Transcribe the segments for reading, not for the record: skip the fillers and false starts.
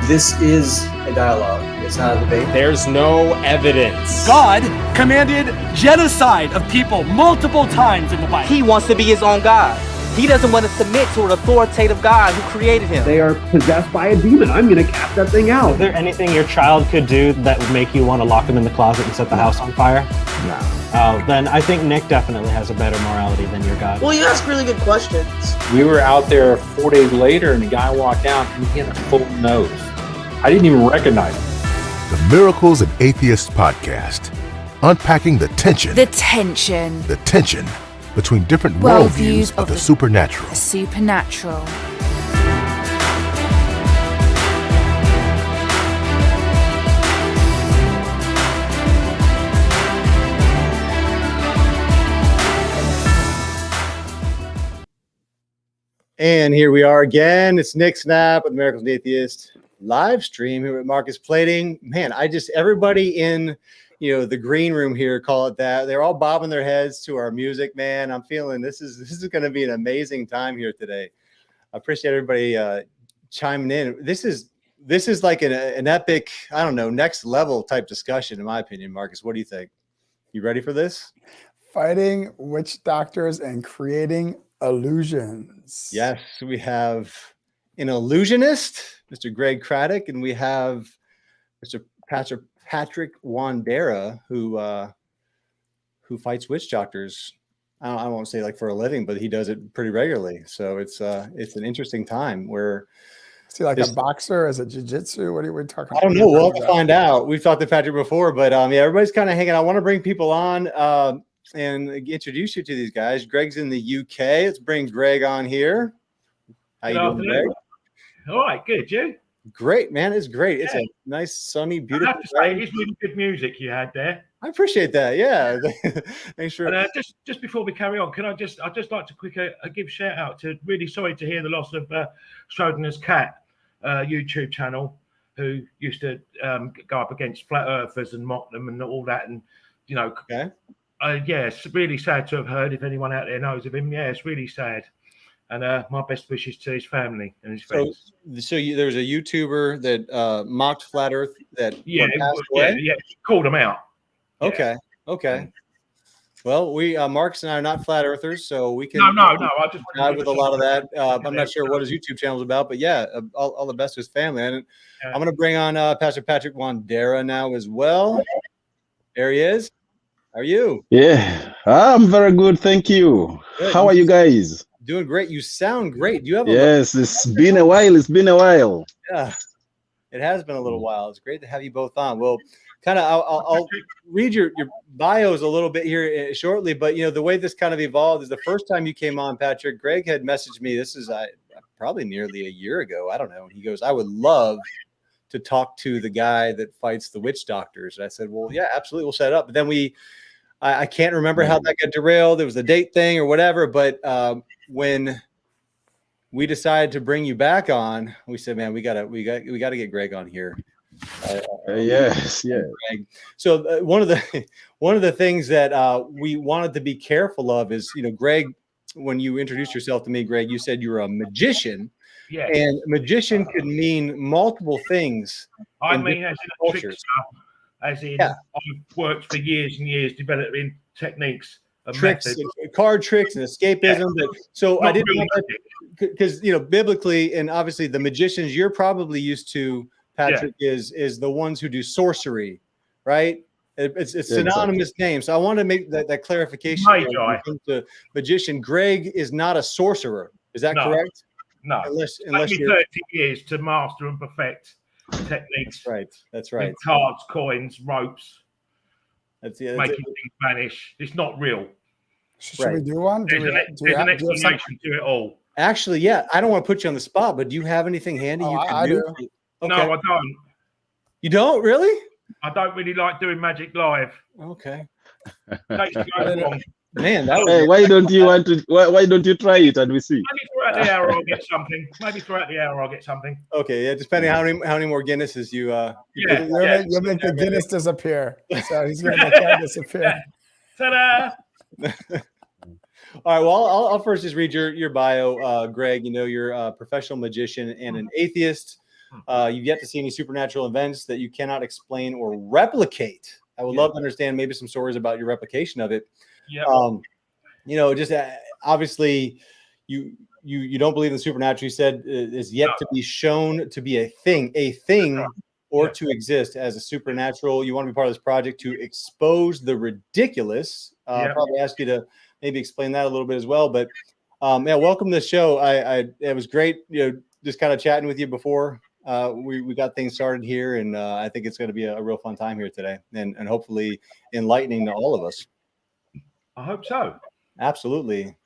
This is a dialogue. It's not a debate. There's no evidence. God commanded genocide of people multiple times in the Bible. He wants to be his own God. He doesn't want to submit to an authoritative God who created him. They are possessed by a demon. I'm going to cast that thing out. Is there anything your child could do that would make you want to lock them in the closet and set the house on fire? No. Oh, then I think Nick definitely has a better morality than your God. Well, you ask really good questions. We were out there 4 days later and the guy walked out and he had a full nose. I didn't even recognize him. The Miracles Atheists podcast, unpacking the tension between different worldviews of the supernatural. And here we are again. It's Nick Snap with Miracles Atheists live stream here with Marcus Plating. Man, everybody in, the green room here, call it that. They're all bobbing their heads to our music, man. I'm feeling this is going to be an amazing time here today. I appreciate everybody chiming in. This is like an epic, I don't know, next level type discussion, in my opinion. Marcus, what do you think? You ready for this? Fighting witch doctors and creating illusions. Yes, we have an illusionist, Mr. Greg Craddock, and we have Mr. Patrick Wandera, who fights witch doctors. I won't say like for a living, but he does it pretty regularly. So it's an interesting time where. Is he like a boxer? Is it jiu-jitsu? What are we talking about? I don't know. We'll have to find out. We've talked to Patrick before, but everybody's kind of hanging out. I want to bring people on and introduce you to these guys. Greg's in the UK. Let's bring Greg on here. How you doing, Greg? All right, good. You? Great, man. It's great. Yeah. It's a nice, sunny, beautiful. I have to say, it's really good music you had there. I appreciate that. Yeah. Thanks for. And, just before we carry on, I'd just like to give a shout out to. Really sorry to hear the loss of Schrodinger's cat YouTube channel, who used to go up against flat earthers and mock them and all that, and Okay. Yeah, it's really sad to have heard. If anyone out there knows of him, yeah, it's really sad. And my best wishes to his family and his friends. So there was a YouTuber that mocked flat Earth that passed away? away? Yeah, called him out. Okay, okay. Well, we Marcus and I are not flat earthers, so we can no. I just dive with a lot of that. I'm not sure what his YouTube channel is about, but yeah, all the best to his family. And I'm going to bring on Pastor Patrick Wandera now as well. There he is. How are you? Yeah, I'm very good, thank you. Good. How are you guys? Doing great. You sound great. Do you have Yes, it's been a while. Yeah, it has been a little while. It's great to have you both on. Well, I'll read your bios a little bit here shortly, but the way this kind of evolved is the first time you came on, Patrick, Greg had messaged me. This is probably nearly a year ago. I don't know. And he goes, I would love to talk to the guy that fights the witch doctors. And I said, well, yeah, absolutely. We'll set it up. But then I can't remember how that got derailed. It was a date thing or whatever. But when we decided to bring you back on, we said, man, we gotta get Greg on here. Yes, yeah. Greg. So one of the things that we wanted to be careful of is, Greg, when you introduced yourself to me, Greg, you said you were a magician. Yeah. And magician could mean multiple things. I mean, as in a trickster, as in I've worked for years and years developing techniques, tricks, methods. Card tricks, and escapism. Yeah. So I didn't really because biblically and obviously the magicians you're probably used to, Patrick, is the ones who do sorcery, right? It's a synonymous name. So I want to make that clarification. The magician, Greg, is not a sorcerer. Is that correct? No, unless you're 30 years to master and perfect techniques. That's right. Cards, coins, ropes. That's making things vanish. It's not real. Should we do one? There's an explanation to it all. Actually, yeah. I don't want to put you on the spot, but do you have anything handy you can do? Okay. No, I don't. You don't really? I don't really like doing magic live. Okay. Man, why don't you want to? Why don't you try it and we see? Maybe throughout the hour I'll get something. Okay, yeah. Depending how many more Guinnesses you you'll make the Guinness disappear. So he's going to make that disappear. Ta-da! All right. Well, I'll first just read your bio, Greg. You're a professional magician and an atheist. You've yet to see any supernatural events that you cannot explain or replicate. I would love to understand maybe some stories about your replication of it. Yeah. Just obviously you don't believe in the supernatural. You said is yet to be shown to be a thing or to exist as a supernatural. You want to be part of this project to expose the ridiculous. I'll probably ask you to maybe explain that a little bit as well. But welcome to the show. It was great, just kind of chatting with you before we got things started here, and I think it's going to be a real fun time here today, and hopefully enlightening to all of us. I hope so. Absolutely.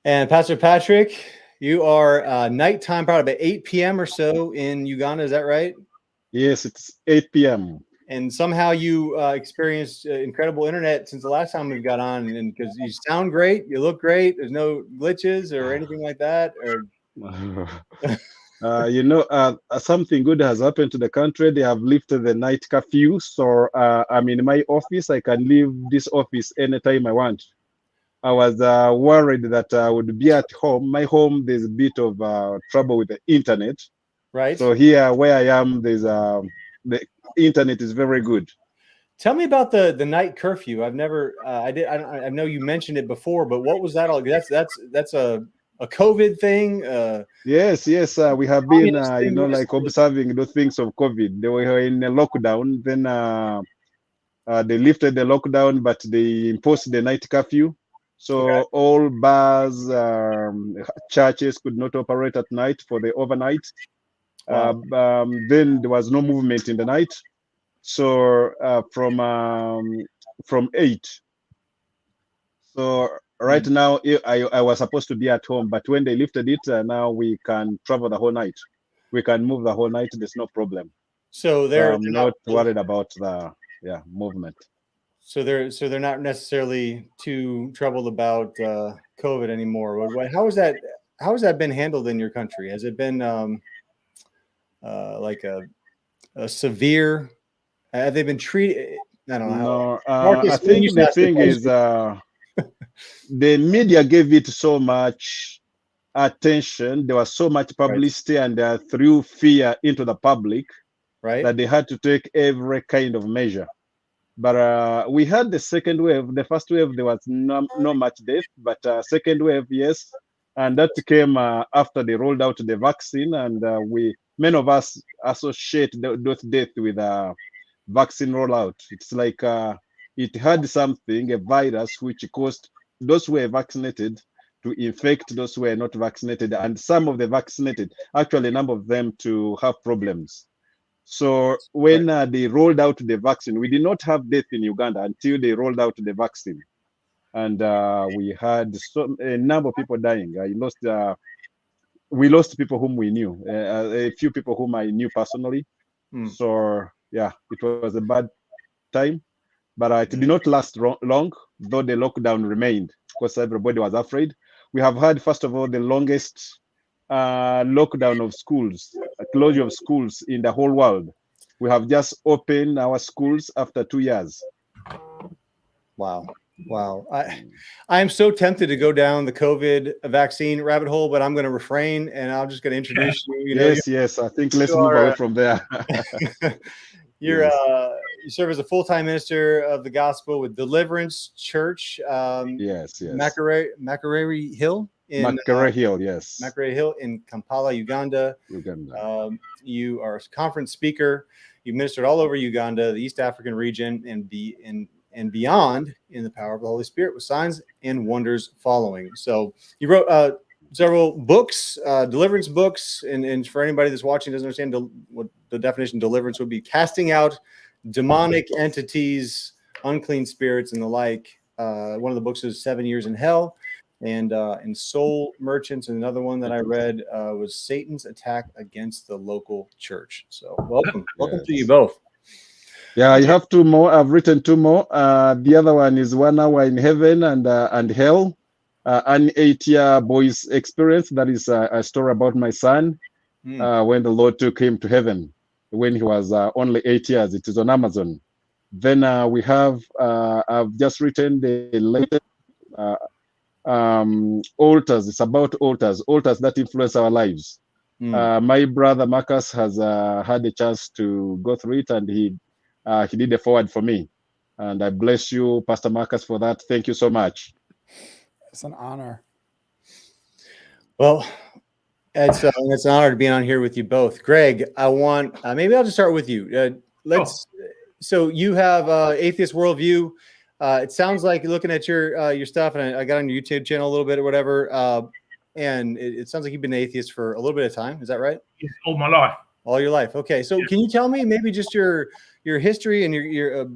And Pastor Patrick, you are nighttime, probably about 8 p.m. or so in Uganda. Is that right? Yes, it's 8 p.m. and somehow you experienced incredible internet since the last time we've got on, and because you sound great, you look great, there's no glitches or anything like that, or something good has happened to the country. They have lifted the night curfew, so I'm in my office. I can leave this office anytime I want. I was worried that I would be at home. My home, there's a bit of trouble with the internet. Right. So here where I am, there's the internet is very good. Tell me about the night curfew. I've never, I know you mentioned it before, but what was that all? That's a COVID thing. Yes. We have been, like observing those things of COVID. They were in a lockdown. Then they lifted the lockdown, but they imposed the night curfew. So all bars, churches could not operate at night for the overnight. Wow. Then there was no movement in the night. So from 8. So right now I was supposed to be at home, but when they lifted it, now we can travel the whole night. We can move the whole night. There's no problem. So they're not worried about the movement. So they're not necessarily too troubled about COVID anymore. How has that been handled in your country? Has it been like a severe? Have they been treated? I don't know. No, I think the thing is the media gave it so much attention. There was so much publicity, and threw fear into the public, right? That they had to take every kind of measure. But we had the second wave. The first wave, there was no much death, but second wave, yes. And that came after they rolled out the vaccine, and many of us associate those deaths with vaccine rollout. It's like it had something, a virus, which caused those who were vaccinated to infect those who were not vaccinated, and some of the vaccinated, actually a number of them, to have problems. So when they rolled out the vaccine, we did not have death in Uganda until they rolled out the vaccine. And we had a number of people dying. We lost people whom we knew, a few people whom I knew personally. So yeah, it was a bad time, but it did not last long, though the lockdown remained, because everybody was afraid. We have had, first of all, the longest lockdown of schools, closure of schools in the whole world. We have just opened our schools after 2 years. Wow. I am so tempted to go down the COVID vaccine rabbit hole, but I'm going to refrain, and I'm just going to introduce you. Yes. I think let's move away from there. You serve as a full-time minister of the gospel with Deliverance Church. Yes. Makerere Hill. Makerere Hill in Kampala, Uganda. You are a conference speaker. You ministered all over Uganda, the East African region, and beyond in the power of the Holy Spirit, with signs and wonders following. So you wrote several books, deliverance books, and for anybody that's watching doesn't understand what the definition of deliverance would be: casting out demonic entities, unclean spirits, and the like. One of the books is 7 Years in Hell, and Soul Merchants, and another one that I read was Satan's Attack Against the Local Church. So welcome to you both. Yeah, I have 2 more. I've written 2 more. The other one is 1 Hour in Heaven and Hell, an 8-year boy's experience. That is a story about my son when the Lord took him to heaven when he was only 8 years. It is on Amazon. Then we have, I've just written the latest altars. It's about altars that influence our lives. My brother Marcus has had a chance to go through it, and he did a forward for me, and I bless you, Pastor Marcus, for that. Thank you so much. It's an honor. Well, it's an honor to be on here with you both. Greg, I want maybe I'll just start with you. So you have atheist worldview. It sounds like looking at your stuff, and I got on your YouTube channel a little bit or whatever, and it sounds like you've been an atheist for a little bit of time. Is that right? All my life. All your life. Okay. So can you tell me maybe just your history and your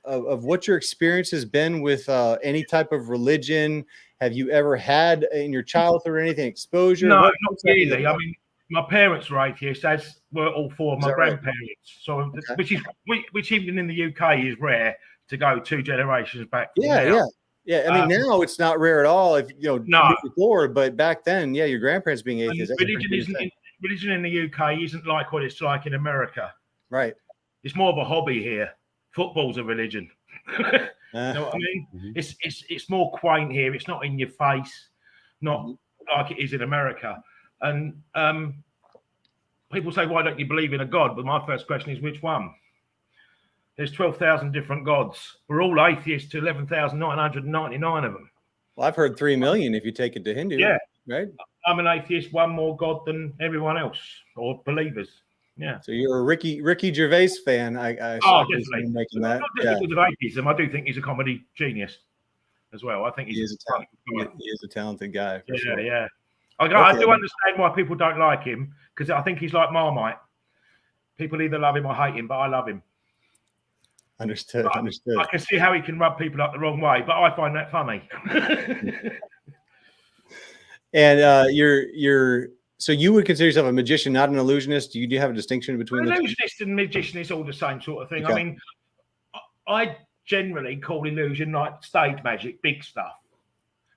of what your experience has been with any type of religion? Have you ever had in your childhood or anything exposure? No, not really. I mean, My parents were atheists, as were all four of my that right? grandparents. So, which even in the UK is rare to go 2 generations back. From now. Yeah. I mean, now it's not rare at all. If No. forward, but back then, yeah, your grandparents being atheists. Religion in the UK isn't like what it's like in America. Right. It's more of a hobby here. Football's a religion. You know what I mean? It's more quaint here. It's not in your face, not like it is in America. And people say, why don't you believe in a God? But my first question is, which one? There's 12,000 different gods. We're all atheists to 11,999 of them. Well, I've heard 3 million if you take it to Hindu. Yeah. Right. I'm an atheist, one more God than everyone else, or believers. Yeah. So you're a Ricky Gervais fan. I definitely. Making that. Not just because of atheism. I do think he's a comedy genius as well. I think he is a talented guy. For sure. Yeah. I do understand why people don't like him, because I think he's like Marmite. People either love him or hate him, but I love him. Understood. I can see how he can rub people up the wrong way, but I find that funny. And so you would consider yourself a magician, not an illusionist? Do you have a distinction between the two? Illusionist and magician is all the same sort of thing. Okay. I mean, I generally call illusion like stage magic, big stuff.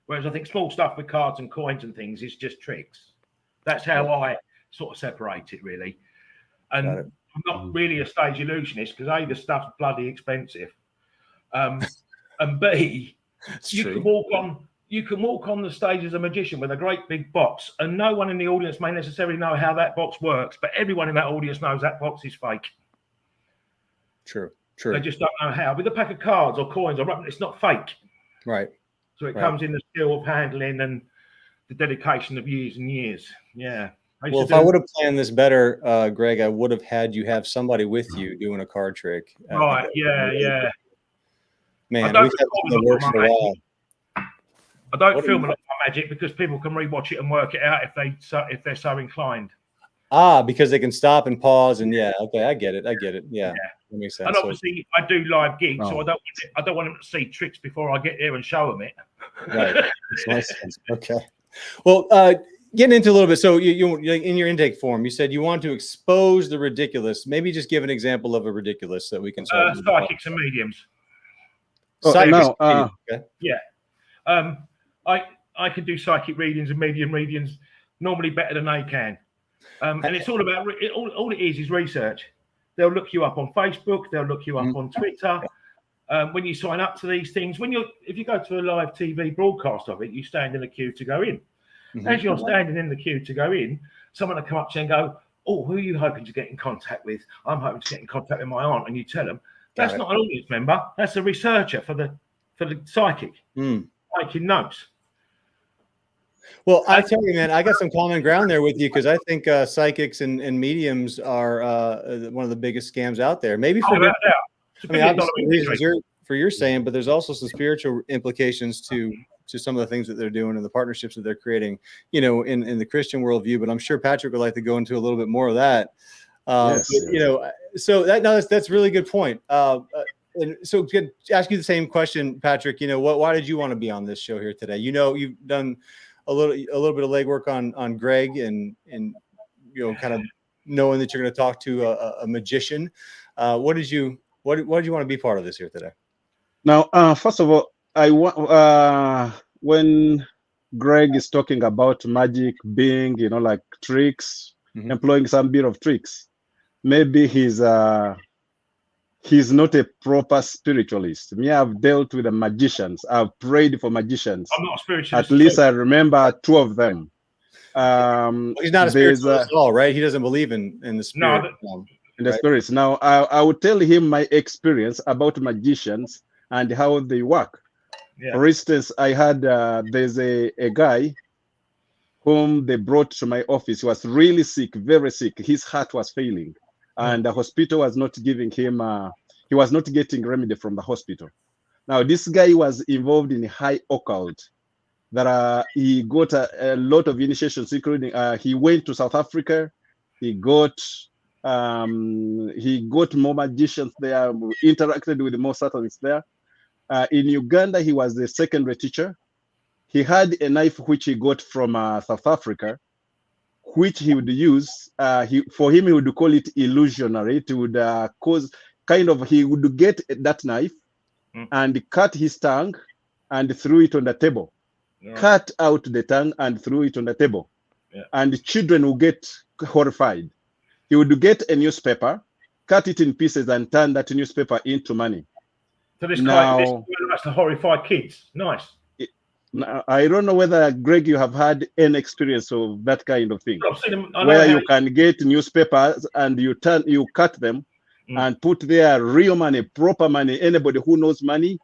Whereas I think small stuff with cards and coins and things is just tricks. That's how I sort of separate it, really. And I'm not really a stage illusionist because A, the stuff's bloody expensive. And B, you can walk on the stage as a magician with a great big box, and no one in the audience may necessarily know how that box works, but everyone in that audience knows that box is fake. True. They just don't know how. With a pack of cards or coins or rubber, it's not fake. Right. So it comes in the skill of handling and the dedication of years and years. Yeah. Well, if I would have planned this better, Greg, I would have had you have somebody with you doing a card trick. Right. Yeah. Man, we've had something that works for a while. I don't film a lot of my magic because people can rewatch it and work it out if they're so inclined. Because they can stop and pause and I get it. Yeah. That makes sense. And obviously, I do live gigs, so I don't want them to see tricks before I get there and show them it. Right. That's nice. Okay. Well, getting into a little bit. So you in your intake form, you said you want to expose the ridiculous. Maybe just give an example of a ridiculous that we can. Psychics and mediums. Yeah. I can do psychic readings and medium readings normally better than they can. And it's all about all it is research. They'll look you up on Facebook. They'll look you up on Twitter. When you sign up to these things, if you go to a live TV broadcast of it, you stand in a queue to go in. As you're standing in the queue to go in, someone will come up to you and go, "Oh, who are you hoping to get in contact with?" "I'm hoping to get in contact with my aunt." And you tell them, "That's not an audience member. That's a researcher for the psychic making notes." Well, I tell you, man, I got some common ground there with you because I think psychics and mediums are one of the biggest scams out there. Maybe for for your saying, but there's also some spiritual implications to some of the things that they're doing and the partnerships that they're creating, in the Christian worldview. But I'm sure Patrick would like to go into a little bit more of that. So that's really good point. And so to ask you the same question, Patrick, why did you want to be on this show here today? You've done a little bit of legwork on Greg and kind of knowing that you're going to talk to a magician. Why did you want to be part of this here today? Now, first of all, I want when Greg is talking about magic being, like tricks, employing some bit of tricks, maybe he's not a proper spiritualist. Me, I've dealt with the magicians. I've prayed for magicians. I'm not a spiritualist. At least I remember 2 of them. He's not a spiritualist at all, right? He doesn't believe in the spirit. In the spirits. Now, I would tell him my experience about magicians and how they work. Yeah. For instance, I had there's a guy whom they brought to my office. He was really sick, very sick. His heart was failing. And the hospital was not giving him, he was not getting remedy from the hospital. Now, this guy was involved in high occult. That he got a lot of initiations, including he went to South Africa. He got more magicians there, interacted with more satanists there. In Uganda, he was the secondary teacher. He had a knife which he got from South Africa, which he would use. For him, he would call it illusionary. It would cause he would get that knife and cut his tongue and threw it on the table. Yeah. Cut out the tongue and threw it on the table. Yeah. And the children will get horrified. He would get a newspaper, cut it in pieces, and turn that newspaper into money. So this guy that's to horrify kids. Nice. I don't know whether, Greg, you have had any experience of that kind of thing, where you can get newspapers and you cut them and put there real money, proper money. Anybody who knows money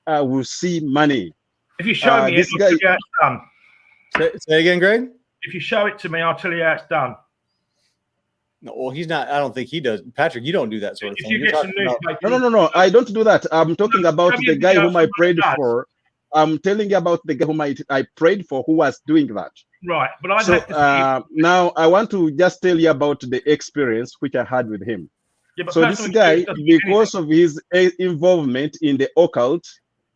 will see money. If you show me this it, I'll tell you how it's done. Say again, Greg? If you show it to me, I'll tell you how it's done. No, well, he's not. I don't think he does. Patrick, you don't do that sort of thing. No. I don't do that. I'm talking about the guy whom I prayed for. I'm telling you about the guy whom I prayed for, who was doing that. Right, but I'd have to now I want to just tell you about the experience which I had with him. Yeah, but so this guy, because of his involvement in the occult,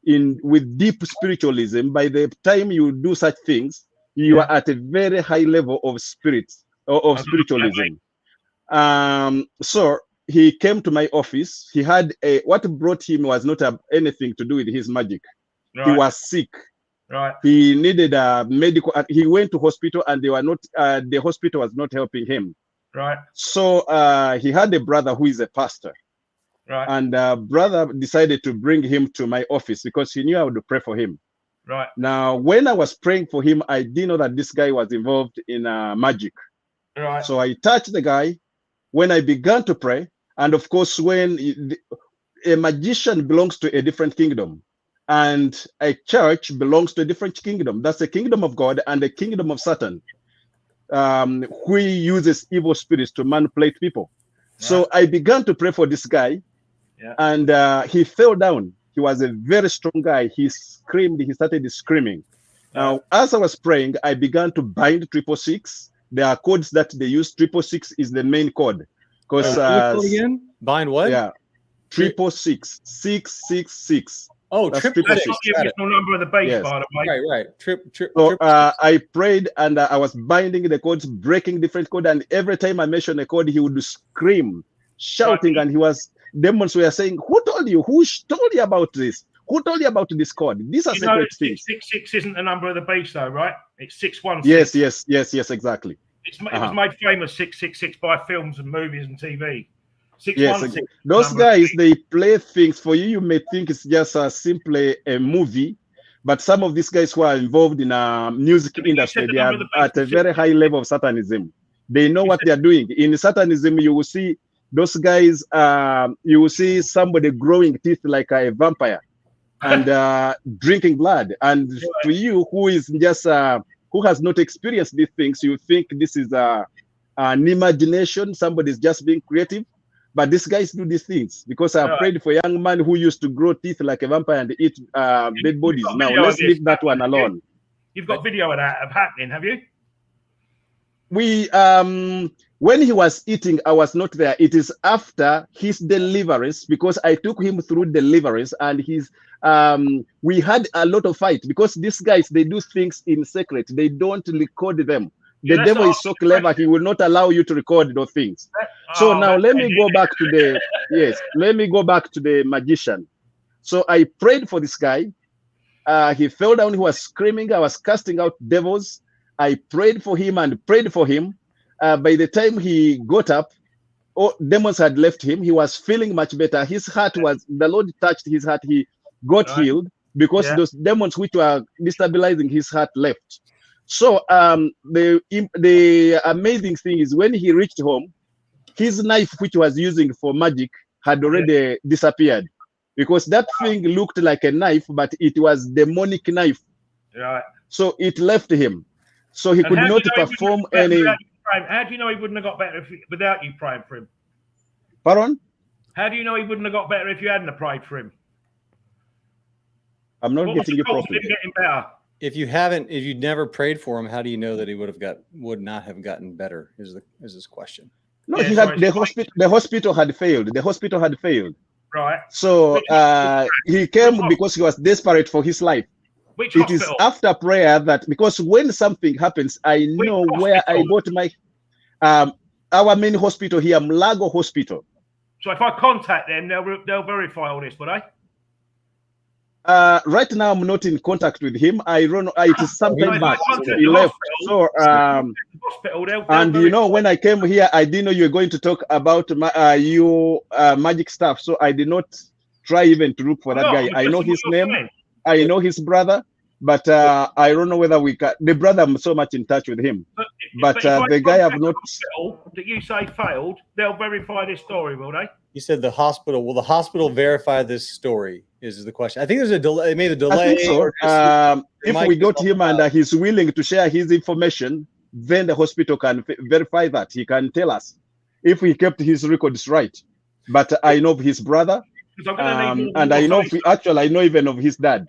with deep spiritualism, by the time you do such things, you are at a very high level of spiritualism. So he came to my office. He had what brought him was not anything to do with his magic. Right. He was sick. Right. He needed a medical. He went to hospital, and they were not. The hospital was not helping him. Right. So he had a brother who is a pastor. Right. And brother decided to bring him to my office because he knew I would pray for him. Right. Now, when I was praying for him, I didn't know that this guy was involved in magic. Right. So I touched the guy. When I began to pray, and of course, when a magician belongs to a different kingdom, and a church belongs to a different kingdom, that's the kingdom of God and the kingdom of Satan, who uses evil spirits to manipulate people. Yeah. So I began to pray for this guy, and he fell down. He was a very strong guy. He screamed. He started screaming. Now, as I was praying, I began to bind 666. There are codes that they use. 666 is the main code. Because again? Bind what? Yeah, 666, 666. Oh, that's the original number of the base, by the way. Right. So I prayed, and I was binding the codes, breaking different codes, and every time I mentioned a code, he would scream, shouting, and demons were saying, "Who told you? Who told you about this? Who told you about this code? These are secret things." 666 isn't the number of the beast, though, right? It's 616. Yes, exactly. It was made famous 666 by films and movies and TV. Yes, those guys, they play things for you. You may think it's just simply a movie, but some of these guys who are involved in music industry, they are at a very high level of Satanism. They know what they are doing. In Satanism, you will see those guys. You will see somebody growing teeth like a vampire and drinking blood. And to you, who is just who has not experienced these things, you think this is an imagination. Somebody's just being creative. But these guys do these things because I prayed for a young man who used to grow teeth like a vampire and eat dead bodies. Now, let's leave that one alone. You've got video of that happening, have you? We, when he was eating, I was not there. It is after his deliverance, because I took him through deliverance, and we had a lot of fight because these guys, they do things in secret. They don't record them. The devil is so clever, he will not allow you to record those things. So now let me go back to the magician. So I prayed for this guy. He fell down, he was screaming, I was casting out devils. I prayed for him and prayed for him. By the time he got up, demons had left him. He was feeling much better. His heart the Lord touched his heart. He got healed because those demons which were destabilizing his heart left. So the amazing thing is when he reached home, his knife, which he was using for magic, had already disappeared, because that thing looked like a knife, but it was demonic knife. Right. So it left him. So he could not perform any. How do you know he wouldn't have got better without you praying for him? Pardon? How do you know he wouldn't have got better if you hadn't prayed for him? I'm not getting you properly. Getting better? If you'd never prayed for him, how do you know that he would not have gotten better? Is this question? No, the hospital had failed. The hospital had failed. Right. So he came because he was desperate for his life. Which It is hospital? after prayer that, because when something happens, I know where I got my our main hospital here, Mlago Hospital. So if I contact them, they'll verify all this, will they? Right now, I'm not in contact with him. I don't know. It is sometime back. He left. So, and you know, when I came here, I didn't know you were going to talk about your magic stuff. So I did not try even to look for that guy. I know his name. I know his brother, but I don't know whether we can. The brother, I'm so much in touch with him. But the guy I've not. That you say failed, they'll verify this story, will they? You said the hospital. Will the hospital verify this story? Is the question. I think there's a delay. Maybe a delay. I think so. If we got him and he's willing to share his information, then the hospital can verify that. He can tell us if he kept his records right. But I know of his brother, and I know I know even of his dad.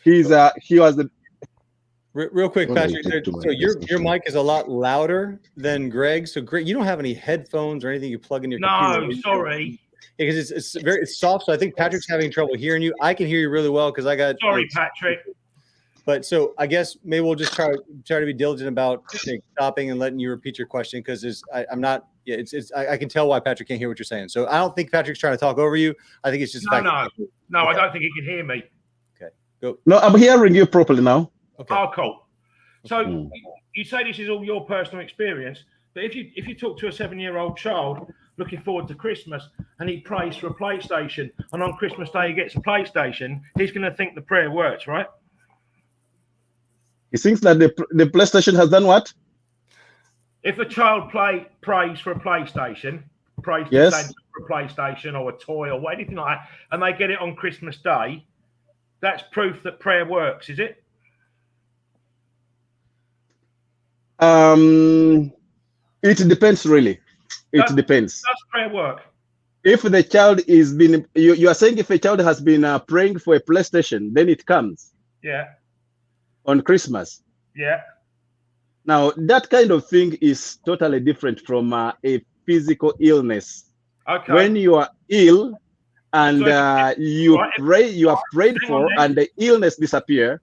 He was the. Real quick, Patrick. So your mic is a lot louder than Greg's. So Greg, you don't have any headphones or anything you plug in your computer. No, sorry. Because it's soft. So I think Patrick's having trouble hearing you. I can hear you really well because I got. Sorry, Patrick. But so I guess maybe we'll just try to be diligent about stopping and letting you repeat your question because I'm not. Yeah, I can tell why Patrick can't hear what you're saying. So I don't think Patrick's trying to talk over you. I think it's just no. Okay. I don't think he can hear me. Okay, go. No, I'm hearing you properly now. Okay. Oh, cool. So you say this is all your personal experience, but if you talk to a 7-year-old child looking forward to Christmas and he prays for a PlayStation, and on Christmas Day he gets a PlayStation, he's going to think the prayer works, right? He thinks that the PlayStation has done what? If a child prays for a PlayStation, prays to Yes. Santa for a PlayStation or a toy or anything like that, and they get it on Christmas Day, that's proof that prayer works, is it? It depends, really. It depends. Does prayer work? If the child is been, you are saying if a child has been praying for a PlayStation, then it comes. Yeah. On Christmas. Yeah. Now that kind of thing is totally different from a physical illness. Okay. When you are ill and you are prayed for, and the illness disappear,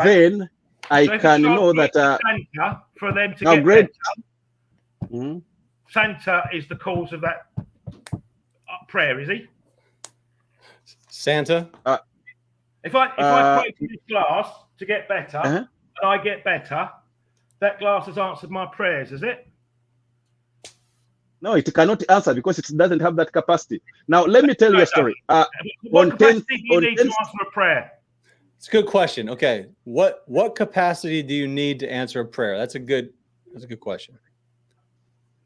then I can know that. Santa, for them to now, get great. better, Santa is the cause of that prayer, is he? Santa. If I pray for this glass to get better, and I get better, that glass has answered my prayers, is it? No, it cannot answer because it doesn't have that capacity. Now, let me tell you a story. What capacity do you need to answer a prayer? It's a good question. Okay, what capacity do you need to answer a prayer? That's a good question.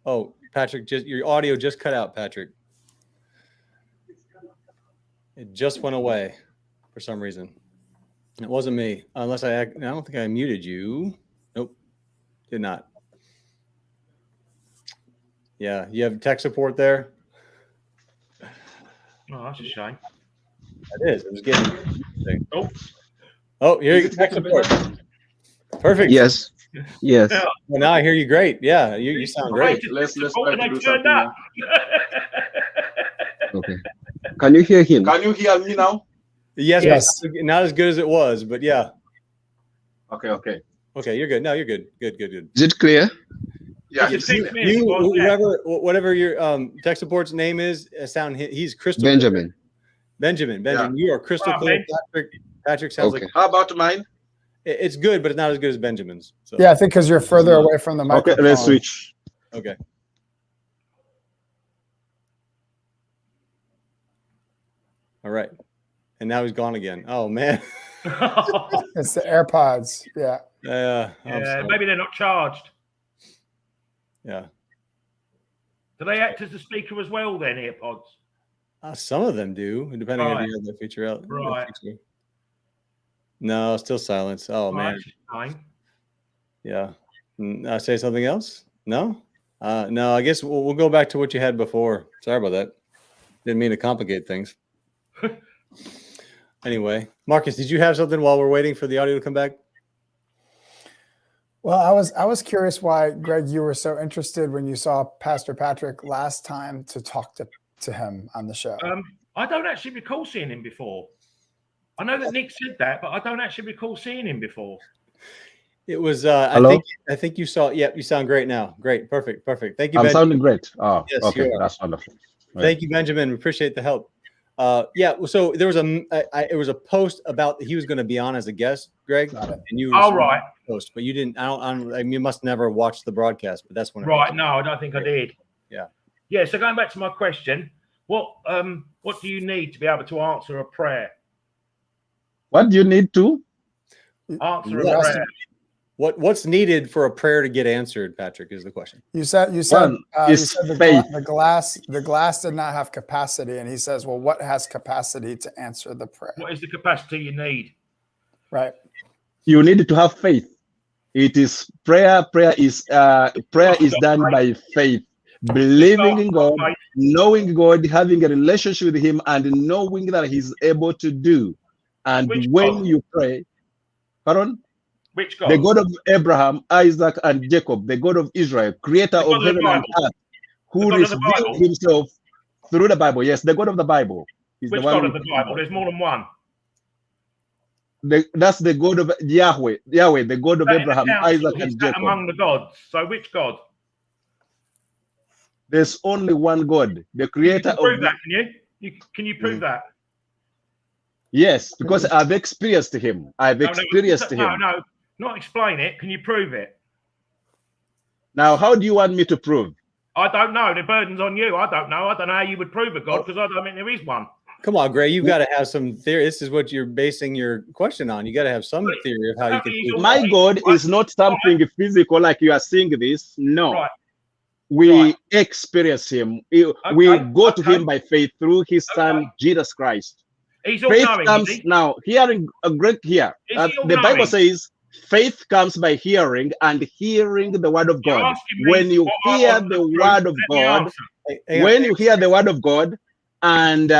Oh, Patrick, your audio just cut out, Patrick. It just went away for some reason. It wasn't me, unless I don't think I muted you. Nope, did not. Yeah, you have tech support there. Oh, that's a shame. It is. It was getting. Oh, here you go. Tech support. Perfect. Yes. Yes. Well, now I hear you great. Yeah, you sound great. Let's try to do something now. Okay. Can you hear him? Can you hear me now? Yes. Not as good as it was, but yeah. Okay. Okay, you're good. No, you're good. Good. Is it clear? Yeah. Whatever your tech support's name is, he's crystal. Benjamin. Benjamin. Yeah. You are crystal clear. Patrick sounds like. How about mine? It's good, but it's not as good as Benjamin's. So. Yeah, I think because you're further away from the microphone. Okay, let's switch. Okay. All right. And now he's gone again. Oh, man. It's the AirPods. Yeah. Yeah, maybe they're not charged. Yeah. Do they act as a speaker as well then, AirPods? Some of them do, depending on if you have that feature out. Right. No, still silence. Oh, man. Yeah. Say something else? No? No, I guess we'll go back to what you had before. Sorry about that. Didn't mean to complicate things. Anyway, Marcus, did you have something while we're waiting for the audio to come back? Well, I was curious why, Greg, you were so interested when you saw Pastor Patrick last time to talk to him on the show. I don't actually recall seeing him before. I know that Nick said that, but I don't actually recall seeing him before. It was. Hello? I think you saw. Yeah, you sound great now. Great, perfect. Thank you. I'm Benjamin. sounding great. Oh, Yes, okay, you are. that's wonderful. Thank you, Benjamin. We appreciate the help. Yeah. So there was it was a post about he was going to be on as a guest, Greg, and you. All right. Post, but you didn't. I mean, you must never watch the broadcast, but that's when. Right. No, I don't think I did. Yeah. Yeah. So going back to my question, what do you need to be able to answer a prayer? What do you need to answer a prayer? What's needed for a prayer to get answered, Patrick, is the question. You said the glass did not have capacity, and he says, well, what has capacity to answer the prayer? What is the capacity you need? Right. You need to have faith. It is prayer. Prayer is done by faith, believing in God, knowing God, having a relationship with Him, and knowing that He's able to do. And when you pray, pardon? Which God? The God of Abraham, Isaac, and Jacob, the God of Israel, creator of heaven and earth, who revealed Himself through the Bible. Yes, the God of the Bible. Which God of the Bible? There's more than one. That's the God of Yahweh, the God of Abraham, Isaac, and Jacob. Among the gods. So which God? There's only one God, the creator Can you prove of. that? Can you prove that? Yes, because I've experienced Him. I've experienced Him. No, not explain it. Can you prove it? Now, how do you want me to prove? I don't know. The burden's on you. I don't know. I don't know how you would prove a God because I don't think there is one. Come on, Greg. You've got to have some theory. This is what you're basing your question on. You got to have some theory of how you can prove My God is not something physical like you are seeing this. No. Right. We experience Him. We go to Him by faith through His Son, Jesus Christ. He's all faith knowing, comes now. Hearing a Greg here. The Bible says faith comes by hearing, and hearing the word of God. When you hear the word of God, when you hear the word of God and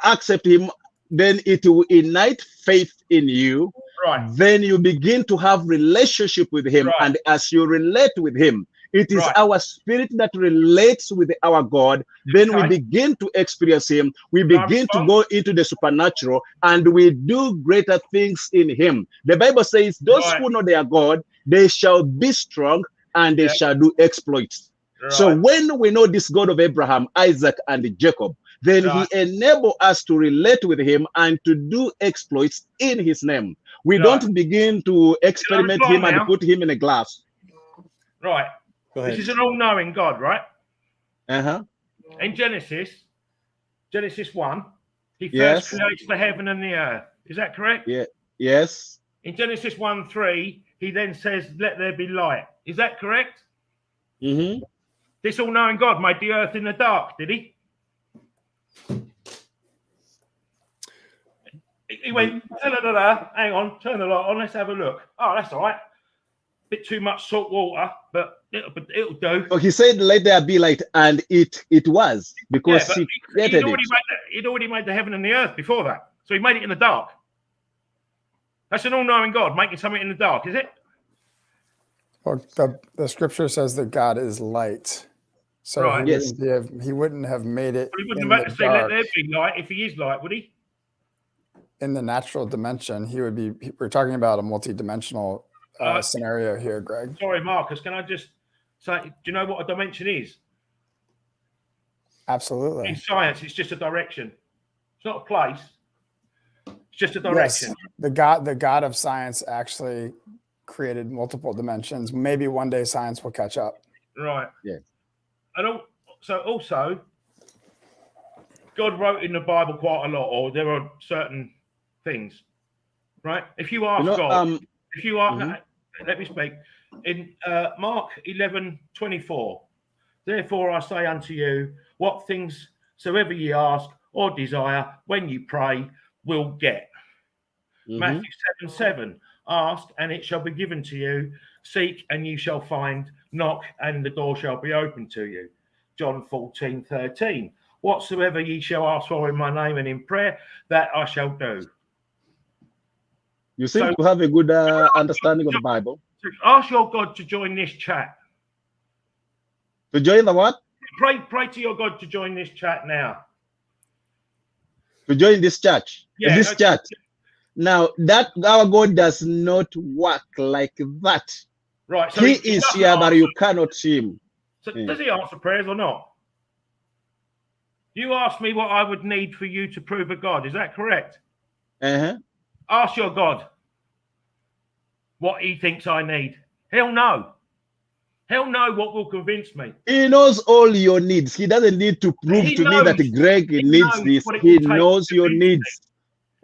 accept Him, then it will ignite faith in you. Right. Then you begin to have relationship with Him, and as you relate with Him, it is our spirit that relates with our God. Then we begin to experience Him. We begin to go into the supernatural, and we do greater things in Him. The Bible says, those who know their God, they shall be strong, and they shall do exploits. So when we know this God of Abraham, Isaac, and Jacob, then He enables us to relate with Him and to do exploits in His name. We don't begin to experiment Him and put Him in a glass. Right. This is an all-knowing God, right? Uh-huh. In Genesis 1, He first creates the heaven and the earth. Is that correct? Yeah. Yes. In Genesis 1:3, He then says, "Let there be light." Is that correct? Mm-hmm. This all-knowing God made the earth in the dark, did He? He went, hang on, turn the light on, let's have a look. Oh, that's all right. Bit too much salt water, but it'll do. So He said, "Let there be light," and it was, because He created it. He'd already made the heaven and the earth before that, so He made it in the dark. That's an all-knowing God making something in the dark, is it? Well, the scripture says that God is light, so He wouldn't have made it. But He wouldn't have had to say, "Let there be light," if He is light, would He? In the natural dimension, He would be. We're talking about a multi-dimensional scenario here, Greg. Sorry, Marcus. Can I just say, do you know what a dimension is? Absolutely. In science, it's just a direction. It's not a place. It's just a direction. Yes. The God of science actually created multiple dimensions. Maybe one day science will catch up. Right. Yeah. And also, God wrote in the Bible quite a lot, or there are certain things, right? If you ask God, if you ask, let me speak. In Mark 11:24, therefore I say unto you, what things soever ye ask or desire when you pray, will get. Matthew 7:7, ask and it shall be given to you, seek and you shall find, knock and the door shall be opened to you. John 14:13, whatsoever ye shall ask for in my name and in prayer, that I shall do. You seem to have a good understanding of the Bible. Ask your God to join this chat. To join the what? Pray to your God to join this chat now. To join this church? Yeah, this chat? Now that our God does not work like that. Right. So he is here, but you cannot see him. So does he answer prayers or not? You asked me what I would need for you to prove a God. Is that correct? Uh-huh. Ask your God what he thinks I need. He'll know. He'll know what will convince me. He knows all your needs. He doesn't need to prove to me that Greg needs this. He knows your needs.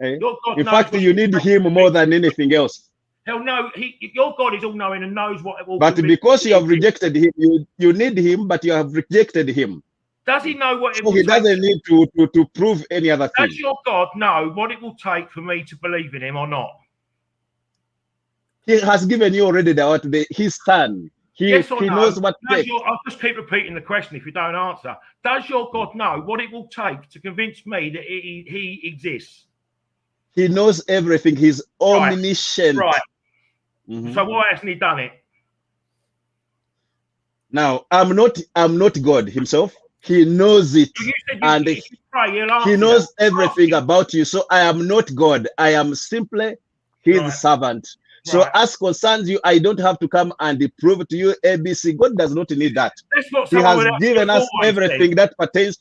In fact, you need him more than anything else. He'll know. Your God is all-knowing and knows what it will. But because you have rejected him, you need him, but you have rejected him. Does he know what it will take? He doesn't need to prove any other thing. Does your God know what it will take for me to believe in him or not? He has given you already his son. He knows what takes. I'll just keep repeating the question if you don't answer. Does your God know what it will take to convince me that he exists? He knows everything. He's omniscient. Right. So why hasn't he done it? Now, I'm not God himself. He knows it. And he knows everything about you. So I am not God. I am simply his servant. So as concerns you, I don't have to come and prove to you ABC. God does not need that. He has given us everything that pertains.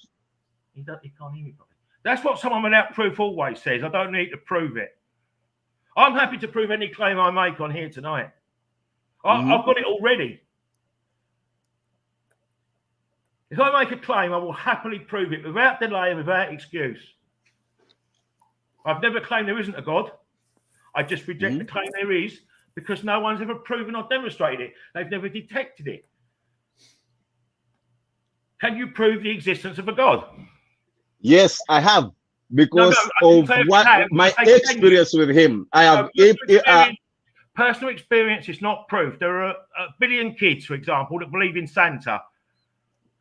He can't hear me. That's what someone without proof always says. I don't need to prove it. I'm happy to prove any claim I make on here tonight. I've got it already. If I make a claim, I will happily prove it without delay and without excuse. I've never claimed there isn't a God. I just reject the claim there is because no one's ever proven or demonstrated it. They've never detected it. Can you prove the existence of a God? Yes, I have. Because of what my experience with him. I have personal experience is not proof. There are a billion kids, for example, that believe in Santa.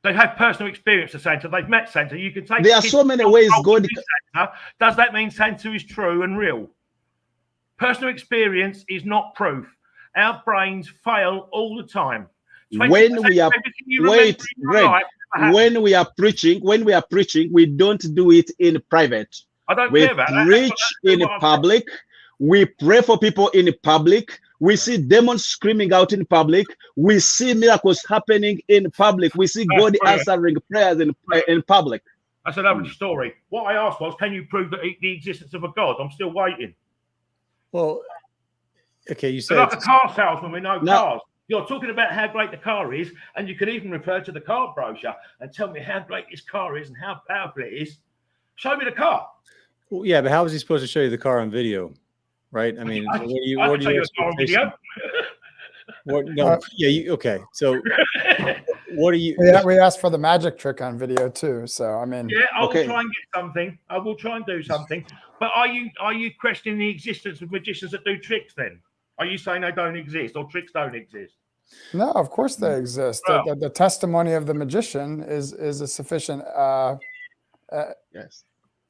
They have personal experience of Santa. They've met Santa. You can take. There are so many ways God. Santa. Does that mean Santa is true and real? Personal experience is not proof. Our brains fail all the time. When we are when we are preaching, we don't do it in private. I don't care about that. We preach in public. We pray for people in public. We see demons screaming out in public. We see miracles happening in public. We see God answering prayers in public. That's another story. What I asked was, can you prove the existence of a God? I'm still waiting. Well, okay, you said like a car salesman with no cars. You're talking about how great the car is, and you can even refer to the car brochure and tell me how great this car is and how powerful it is. Show me the car. Well, yeah, but how is he supposed to show you the car on video? Right? I mean, what do you okay. So what do you we asked for the magic trick on video too. So I mean, yeah, I will try and get something. I will try and do something. But are you questioning the existence of magicians that do tricks then? Are you saying they don't exist or tricks don't exist? No, of course they exist. Well, the testimony of the magician is a sufficient yes.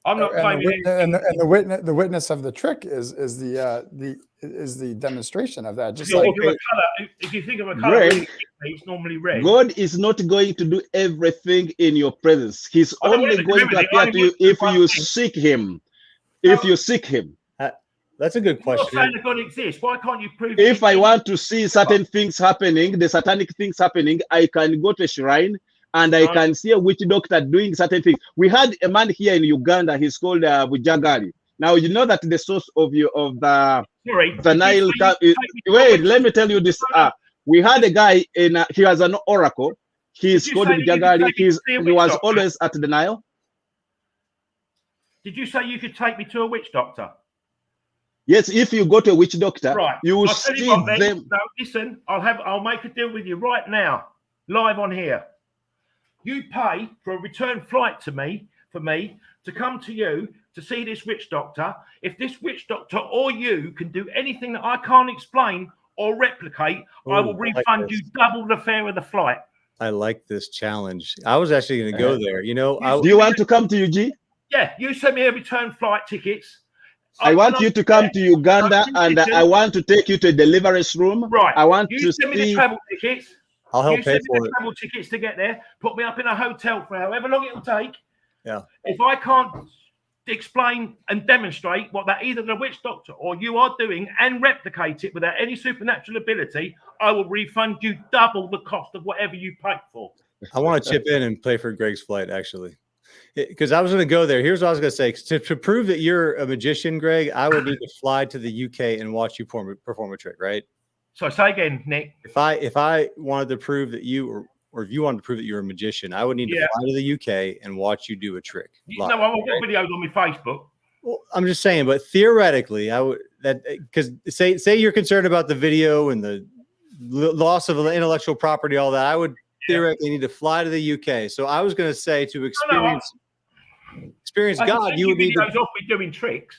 I'm not claiming the witness of the trick is the demonstration of that. Just if you think of a color, it's normally red. God is not going to do everything in your presence. He's only going to appear to you if you seek him. If you seek him. That's a good question. You're saying that God exists. Why can't you prove? If I want to see certain things happening, the satanic things happening, I can go to a shrine and I can see a witch doctor doing certain things. We had a man here in Uganda. He's called Bujagali. Now you know that the source of the Nile. Wait, let me tell you this. We had a guy in. He was an oracle. He's called Bujagali. He was always at the Nile. Did you say you could take me to a witch doctor? Yes, if you go to a witch doctor, you will see them. No, listen, I'll make a deal with you right now, live on here. You pay for a return flight for me to come to you to see this witch doctor. If this witch doctor or you can do anything that I can't explain or replicate, I will refund you double the fare of the flight. I like this challenge. I was actually going to go there. You know, do you want to come to UG? Yeah, you send me a return flight tickets. I want you to come to Uganda, and I want to take you to a deliverance room. Right. I want you send me the travel tickets. I'll help pay for it. Travel tickets to get there. Put me up in a hotel for however long it will take. Yeah. If I can't explain and demonstrate what that either the witch doctor or you are doing and replicate it without any supernatural ability, I will refund you double the cost of whatever you paid for. I want to chip in and play for Greg's flight, actually, because I was going to go there. Here's what I was going to say. To prove that you're a magician, Greg, I would need to fly to the UK and watch you perform a trick, right? So say again, Nick. If I wanted to prove that you or if you wanted to prove that you're a magician, I would need to fly to the UK and watch you do a trick. No, I've got videos on my Facebook. Well, I'm just saying, but theoretically, I would because say you're concerned about the video and the loss of intellectual property, all that. I would theoretically need to fly to the UK. So I was going to say to experience God, you would need to be doing tricks.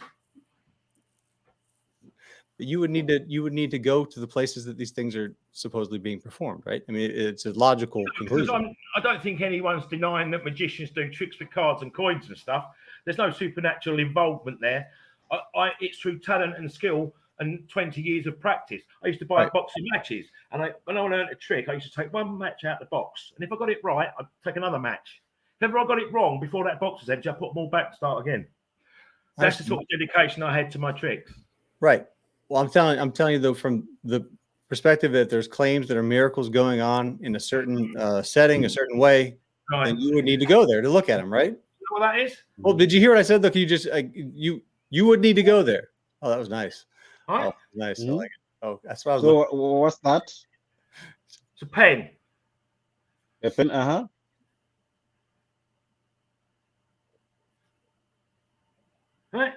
You would need to go to the places that these things are supposedly being performed, right? I mean, it's a logical conclusion. I don't think anyone's denying that magicians do tricks with cards and coins and stuff. There's no supernatural involvement there. It's through talent and skill and 20 years of practice. I used to buy a box of matches, and when I learned a trick, I used to take one match out of the box, and if I got it right, I'd take another match. If ever I got it wrong before that box was empty, I put them all back and start again. That's the sort of dedication I had to my tricks. Right. Well, I'm telling you though, from the perspective that there's claims that are miracles going on in a certain setting, a certain way, then you would need to go there to look at them, right? You know what that is? Well, did you hear what I said? Look, you just you would need to go there. Oh, that was nice. Right. Oh, nice. I like it. Oh, that's what I was. So what's that? It's a pen. A pen. Right.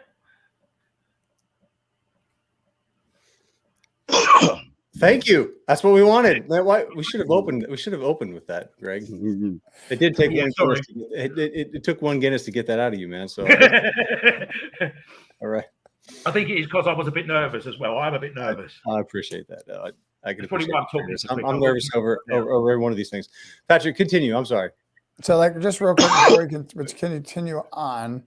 Thank you. That's what we wanted. We should have opened. We should have opened with that, Greg. It did take one. It took one Guinness to get that out of you, man. So, all right. I think it is because I was a bit nervous as well. I'm a bit nervous. I appreciate that. I can probably why I'm talking. I'm nervous over every one of these things. Patrick, continue. I'm sorry. So, like, just real quick before we can continue on,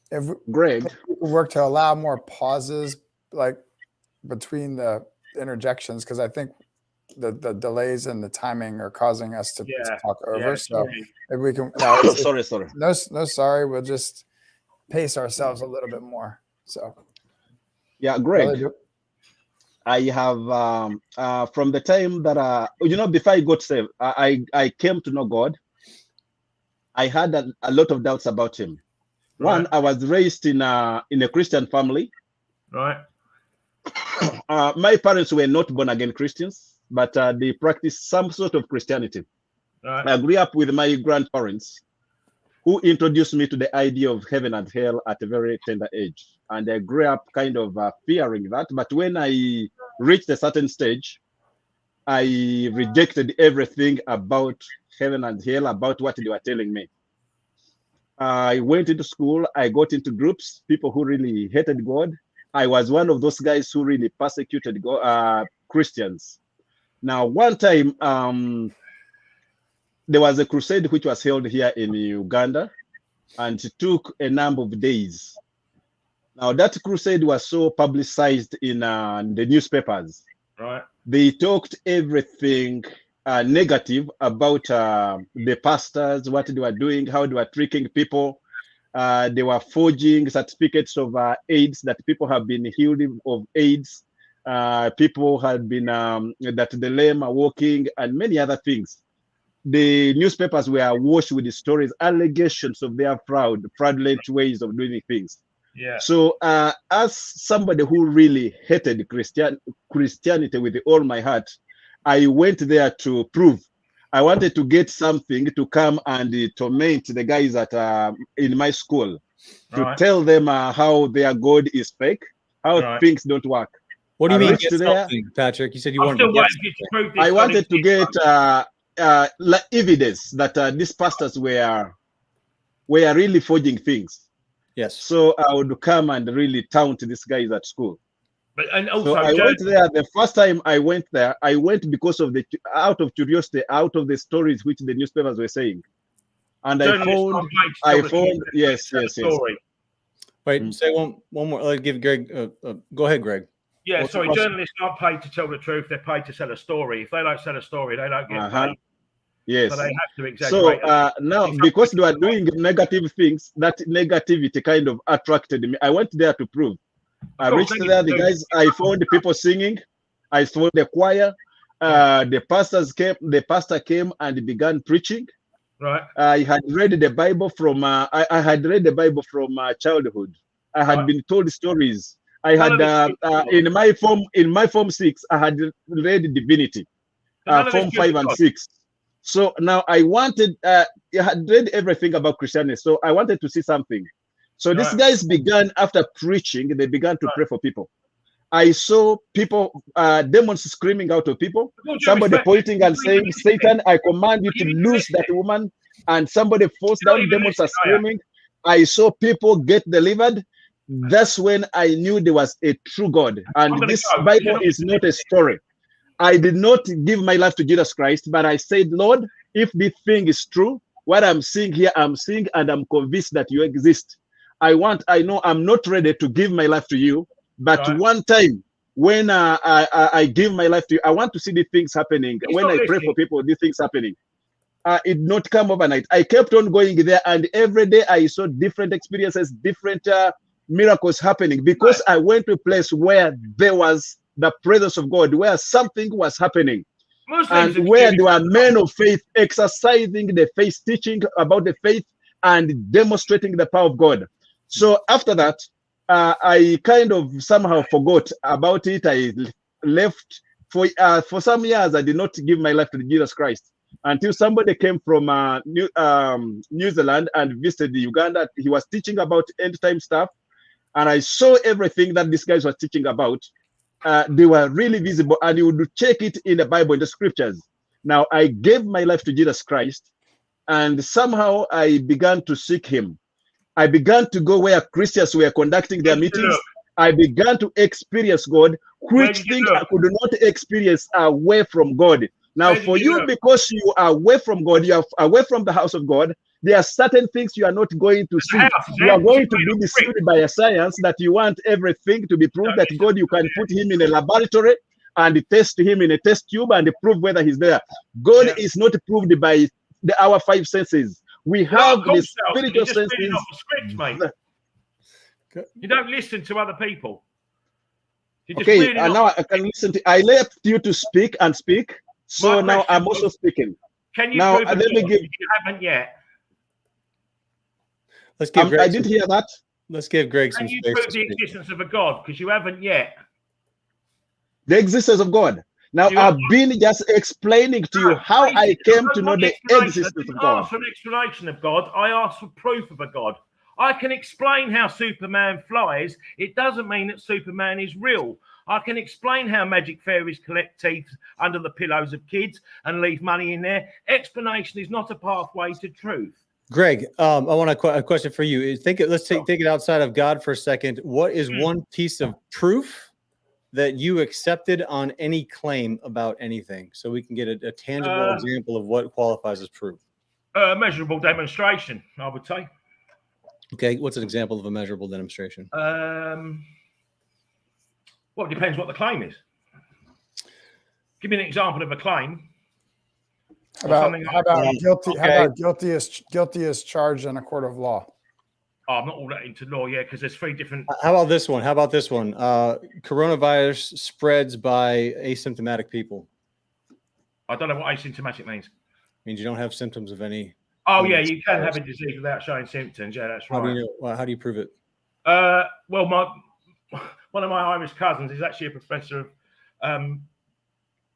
if Greg work to allow more pauses, like between the interjections, because I think the delays and the timing are causing us to talk over. So if we can, sorry. No, sorry. We'll just pace ourselves a little bit more. So, yeah, Greg, I have from the time that before I got saved, I came to know God. I had a lot of doubts about Him. Right. One, I was raised in a Christian family. Right. My parents were not born again Christians, but they practiced some sort of Christianity. Right. I grew up with my grandparents, who introduced me to the idea of heaven and hell at a very tender age. And I grew up kind of fearing that. But when I reached a certain stage, I rejected everything about heaven and hell, about what they were telling me. I went into school. I got into groups, people who really hated God. I was one of those guys who really persecuted Christians. Now, one time, there was a crusade which was held here in Uganda, and it took a number of days. Now, that crusade was so publicized in the newspapers. Right. They talked everything negative about the pastors, what they were doing, how they were tricking people. They were forging certificates of AIDS, that people have been healed of AIDS. People had been, that the lame are walking, and many other things. The newspapers were awash with the stories, allegations of their fraudulent ways of doing things. Yeah. So as somebody who really hated Christianity with all my heart, I went there to prove. I wanted to get something to come and torment the guys at in my school, to tell them how their God is fake, how things don't work. What do you mean get something, Patrick? You said you wanted to get something. I wanted to get evidence that these pastors were really forging things. Yes. So I would come and really taunt these guys at school. And also, so I went there. The first time I went there, I went because of out of curiosity, out of the stories which the newspapers were saying, and I found yes. Wait, say one more. Let's give Greg. Go ahead, Greg. Yeah, journalists aren't paid to tell the truth. They're paid to sell a story. If they don't sell a story, they don't get paid. Yes. So they have to So exaggerate. now, because they are doing negative things, that negativity kind of attracted me. I went there to prove. I reached there, the guys, I found the people singing. I found the choir. The pastor came and began preaching. Right. I had read the Bible from I had read the Bible from childhood. I had been told stories. I had in my form 6, I had read divinity, form 5 and 6. So now I wanted, I had read everything about Christianity, so I wanted to see something. So these guys began, after preaching, they began to pray for people. I saw people, demons screaming out of people, somebody pointing and saying, Satan, I command you to loose that woman, and somebody falls down, demons are screaming. I saw people get delivered. That's when I knew there was a true God, and this Bible is not a story. I did not give my life to Jesus Christ, but I said, Lord, if this thing is true, what I'm seeing here, I'm seeing, and I'm convinced that you exist. I know I'm not ready to give my life to you, but one time when I give my life to you, I want to see the things happening. When I pray for people, these things happening. It not come overnight. I kept on going there, and every day I saw different experiences, different miracles happening, because I went to a place where there was the presence of God, where something was happening, and where there were men of faith exercising the faith, teaching about the faith and demonstrating the power of God. So after that, I kind of somehow forgot about it. I left for some years. I did not give my life to Jesus Christ until somebody came from New Zealand and visited Uganda. He was teaching about end time stuff, and I saw everything that these guys were teaching about. They were really visible, and you would check it in the Bible, in the scriptures. Now, I gave my life to Jesus Christ, and somehow I began to seek him. I began to go where Christians were conducting their meetings. I began to experience God, which things I could not experience away from God. Now, for you, because you are away from God, you are away from the house of God, there are certain things you are not going to see. You are going to be deceived by a science that you want everything to be proved, that God, you can put him in a laboratory and test him in a test tube and prove whether he's there. God is not proved by our 5 senses. We have the spiritual senses. Script, mate. You don't listen to other people. Okay, and now I can listen to. I left you to speak and speak, so now I'm also speaking. Can you now prove let me give? You haven't yet. Let's give. I didn't hear that. Let's give Greg some space. Can you prove the existence of a God? Because you haven't yet. The existence of God. Now I've been just explaining to you how I came to know the existence of God. I asked for an explanation of God. I asked for proof of a God. I can explain how Superman flies. It doesn't mean that Superman is real. I can explain how magic fairies collect teeth under the pillows of kids and leave money in there. Explanation is not a pathway to truth. Greg, I want a question for you. Let's take it outside of God for a second. What is one piece of proof that you accepted on any claim about anything, so we can get a tangible example of what qualifies as proof? Measurable demonstration, I would say. Okay, what's an example of a measurable demonstration? Well, it depends what the claim is. Give me an example of a claim. How about guilty as charged in a court of law? Oh, I'm not all that into law, because there's 3 different. How about this one? Coronavirus spreads by asymptomatic people. I don't know what asymptomatic means. It means you don't have symptoms of any. Oh, yeah, you can have a disease without showing symptoms. Yeah, that's right. How do you prove it? Well, one of my Irish cousins is actually a professor of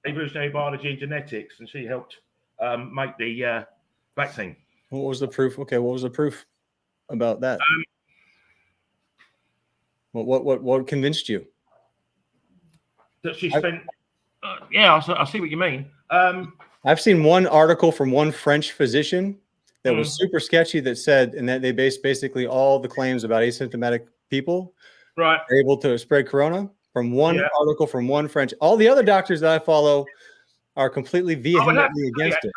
evolutionary biology and genetics, and she helped make the vaccine. What was the proof? Okay, what was the proof about that? What convinced you? That she spent. I see what you mean. I've seen one article from one French physician that was super sketchy that said, and that they based basically all the claims about asymptomatic people are able to spread corona from one article from one French. All the other doctors that I follow are completely vehemently against it.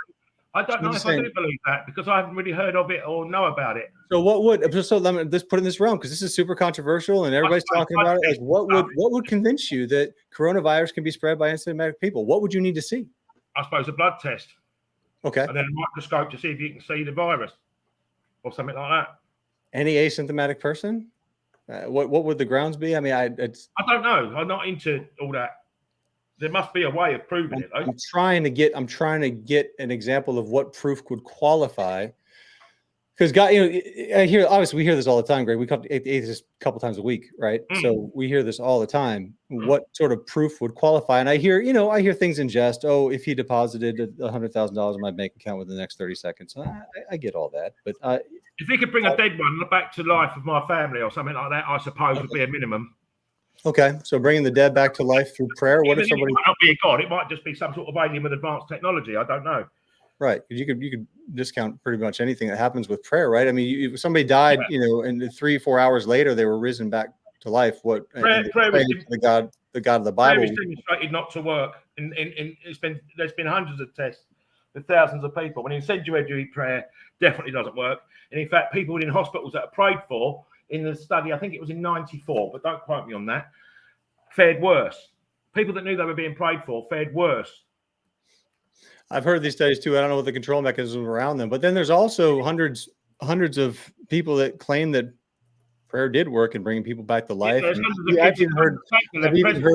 I don't know if I do believe that, because I haven't really heard of it or know about it. So let's put in this realm, because this is super controversial and everybody's talking about it. Like, what would convince you that coronavirus can be spread by asymptomatic people? What would you need to see? I suppose a blood test. Okay. And then a microscope to see if you can see the virus or something like that. Any asymptomatic person? What would the grounds be? I mean, I don't know. I'm not into all that. There must be a way of proving it, though. I'm trying to get an example of what proof would qualify. Because God, we hear this all the time, Greg. We come to atheists a couple times a week, right? So we hear this all the time. What sort of proof would qualify? And I hear things in jest. Oh, if he deposited $100,000 in my bank account within the next 30 seconds, I get all that. But if he could bring a dead one back to life of my family or something like that, I suppose would be a minimum. Okay, so bringing the dead back to life through prayer. What if somebody? It might not be a god. It might just be some sort of alien with advanced technology. I don't know. Right, you could discount pretty much anything that happens with prayer, right? I mean, if somebody died, and 3-4 hours later they were risen back to life. What prayer the God of the Bible? Prayer is demonstrated not to work. There's been hundreds of tests with thousands of people. When incendiary prayer definitely doesn't work, and in fact, people in hospitals that are prayed for in the study, I think it was in '94, but don't quote me on that, fared worse. People that knew they were being prayed for fared worse. I've heard these studies too. I don't know what the control mechanism around them, but then there's also hundreds of people that claim that prayer did work in bringing people back to life. I've even heard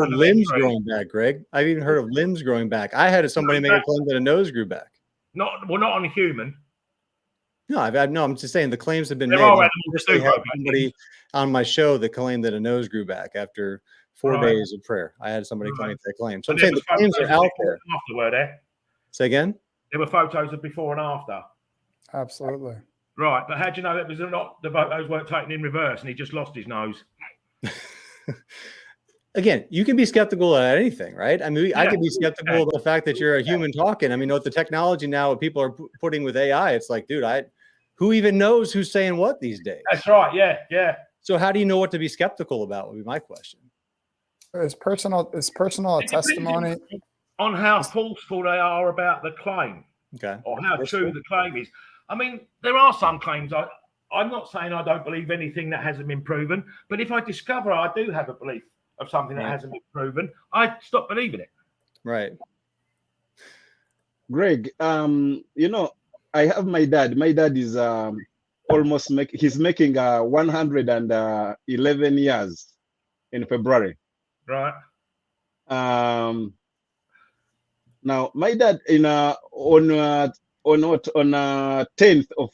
limbs growing back, Greg. I've even heard of limbs growing back. I had somebody make a claim that a nose grew back. Not on a human. No, I'm just saying the claims have been made. Somebody on my show that claimed that a nose grew back after 4 days of prayer. I had somebody claim that claim. So I'm saying the claims are out there. Say again? There were photos of before and after. Absolutely. Right, but how do you know that was not the photos weren't taken in reverse and he just lost his nose? Again, you can be skeptical at anything, right? I mean, I can be skeptical of the fact that you're a human talking. I mean, with the technology now, what people are putting with AI, it's like, dude, who even knows who's saying what these days? That's right. Yeah. So how do you know what to be skeptical about? Would be my question. It's personal testimony. On how forceful they are about the claim, okay, or how true the claim is. I mean, there are some claims. I'm not saying I don't believe anything that hasn't been proven, but if I discover I do have a belief of something that hasn't been proven, I stop believing it. Right. Greg, I have my dad. My dad is he's making 111 years in February. Right. Now, my dad on 10th of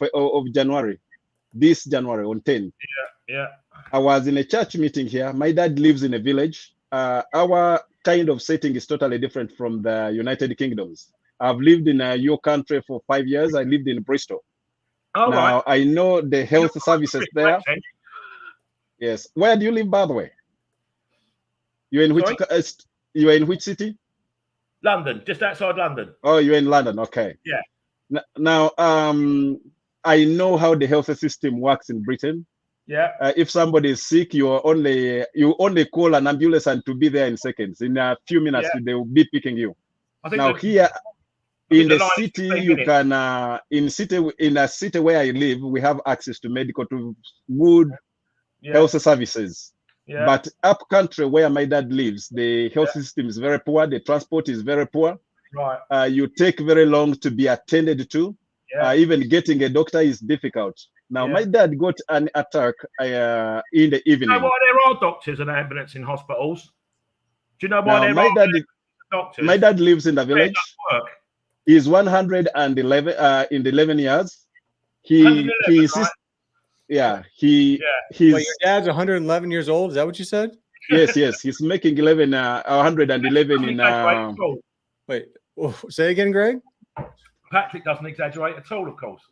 January, this January on 10th. Yeah. I was in a church meeting here. My dad lives in a village. Our kind of setting is totally different from the United Kingdoms. I've lived in your country for 5 years. I lived in Bristol. Oh, now, right. I know the health services there. Yes. Where do you live, by the way? You're in which city? London, just outside London. Oh, you're in London. Okay. Yeah. Now, I know how the health system works in Britain. Yeah. If somebody is sick, you only call an ambulance and to be there in seconds. In a few minutes, they will be picking you. Now here in the city, you can in a city where I live, we have access to good health services. Yeah. But up country where my dad lives, the health system is very poor. The transport is very poor. Right. You take very long to be attended to. Yeah. Even getting a doctor is difficult. Now, my dad got an attack in the evening. Do you know why there are doctors and ambulance in hospitals? Do you know why there are doctors? My dad lives in the village. He's 111 in the 11 years. He insists. Yeah, he's. Wait, your dad's 111 years old. Is that what you said? Yes. He's making 111 in. Wait, say again, Greg. Patrick doesn't exaggerate at all, of course.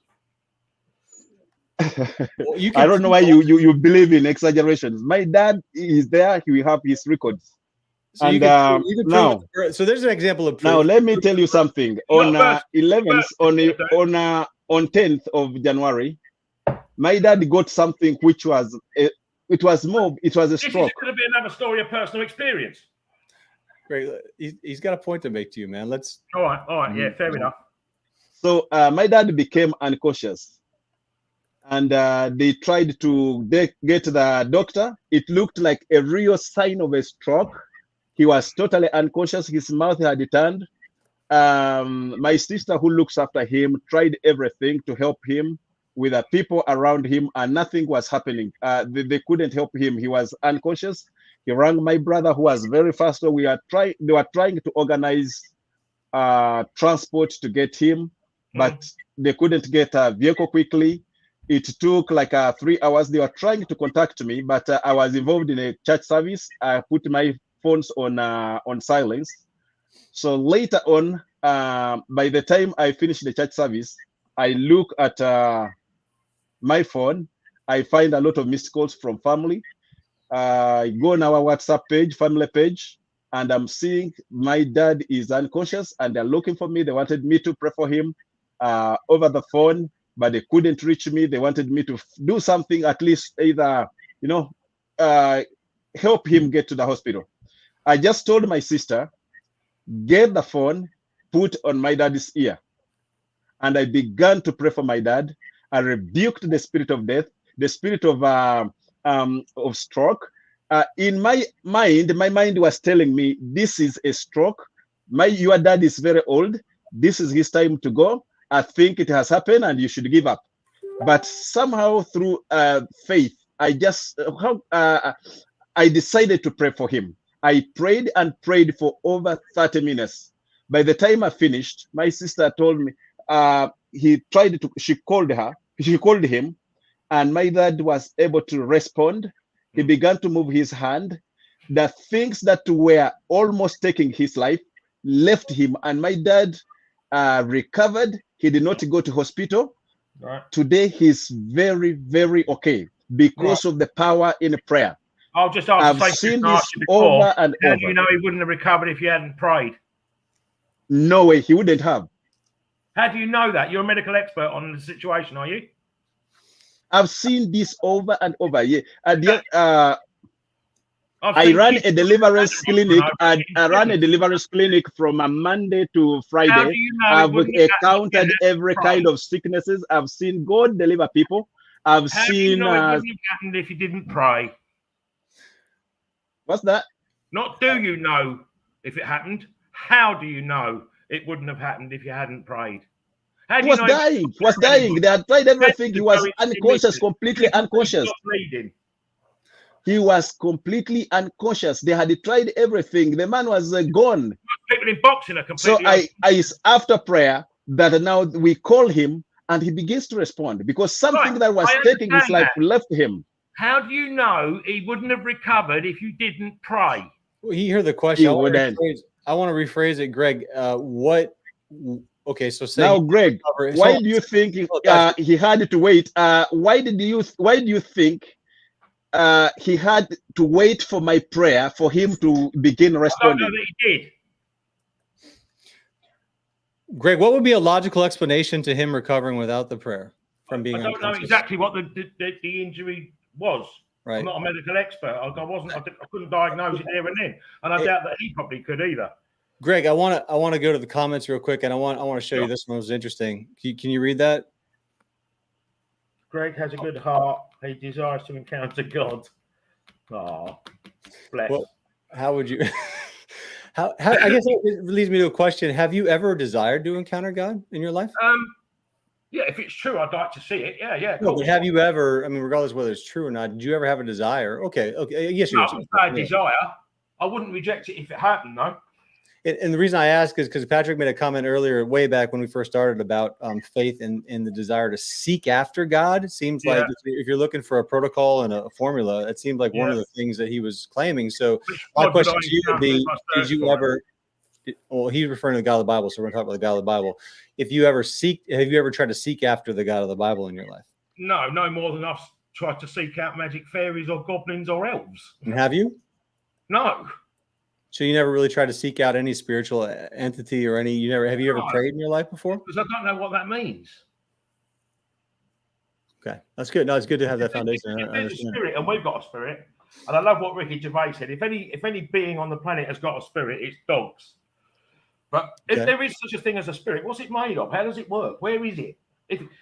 I don't know why you believe in exaggerations. My dad is there. He will have his records. So and now, so there's an example of proof. Now let me tell you something. On 11th, on 10th of January, my dad got something which was a stroke. This is going to be another story of personal experience. Great. He's got a point to make to you, man. Let's. All right. Yeah, fair enough. So my dad became unconscious, and they tried to get the doctor. It looked like a real sign of a stroke. He was totally unconscious. His mouth had turned. My sister who looks after him tried everything to help him with the people around him, and nothing was happening. They couldn't help him. He was unconscious. He rang my brother, who was very fast. So they were trying to organize transport to get him, but they couldn't get a vehicle quickly. It took like 3 hours. They were trying to contact me, but I was involved in a church service. I put my phones on silence. So later on, by the time I finished the church service, I look at my phone. I find a lot of missed calls from family. I go on our WhatsApp page, family page, and I'm seeing my dad is unconscious, and they're looking for me. They wanted me to pray for him over the phone, but they couldn't reach me. They wanted me to do something, at least either, help him get to the hospital. I just told my sister, get the phone, put on my dad's ear. And I began to pray for my dad. I rebuked the spirit of death, the spirit of stroke. In my mind was telling me, this is a stroke. Your dad is very old. This is his time to go. I think it has happened and you should give up. But somehow through faith, I decided to pray for him. I prayed and prayed for over 30 minutes. By the time I finished, my sister told me, she called him, and my dad was able to respond. He began to move his hand. The things that were almost taking his life left him, and my dad recovered. He did not go to hospital. Right. Today, he's very, very okay because of the power in prayer. I'll just I've seen this over and over. You know he wouldn't have recovered if you hadn't prayed. No way, he wouldn't have. How do you know that? You're a medical expert on the situation, are you? I've seen this over and over. Yeah, and yet, I ran a deliverance clinic. I ran a deliverance clinic from a Monday to Friday. I've encountered every kind of sicknesses. I've seen God deliver people. I've seen. How do you know it wouldn't have happened if you didn't pray? What's that? Not do you know if it happened? How do you know it wouldn't have happened if you hadn't prayed? He was dying. He was dying. They had tried everything. He was unconscious, completely unconscious. He was completely unconscious. They had tried everything. The man was gone. People in boxing are completely. So after prayer that now we call him and he begins to respond because something that was taking his life left him. How do you know he wouldn't have recovered if you didn't pray? Well, you hear the question. I want to rephrase it, Greg. Okay, so say now, Greg, why do you think he had to wait? Why do you think he had to wait for my prayer for him to begin responding? I don't know that he did. Greg, what would be a logical explanation to him recovering without the prayer from being? I don't know exactly what the injury was. Right. I'm not a medical expert. I couldn't diagnose it there and then, and I doubt that he probably could either. Greg, I want to go to the comments real quick, and I want to show you this one was interesting. Can you read that? Greg has a good heart. He desires to encounter God. Oh, bless. Well, how would you? how? I guess it leads me to a question. Have you ever desired to encounter God in your life? Yeah, if it's true, I'd like to see it. Yeah. No, but have you ever? I mean, regardless of whether it's true or not, did you ever have a desire? Okay. Yes, you. I wouldn't say a desire. I wouldn't reject it if it happened, though. And the reason I ask is because Patrick made a comment earlier, way back when we first started, about faith and the desire to seek after God. It seems like if you're looking for a protocol and a formula, it seems like one of the things that he was claiming. So my question to you would be, did you ever? Well, he's referring to the God of the Bible, so we're going to talk about the God of the Bible. Have you ever tried to seek after the God of the Bible in your life? No more than I've tried to seek out magic fairies or goblins or elves. And have you? No. So you never really tried to seek out any spiritual entity or any? Have you ever prayed in your life before? Because I don't know what that means. Okay, that's good. No, it's good to have that foundation. If there's a spirit, and we've got a spirit, and I love what Ricky Gervais said. If any being on the planet has got a spirit, it's dogs. But if there is such a thing as a spirit, what's it made of? How does it work? Where is it?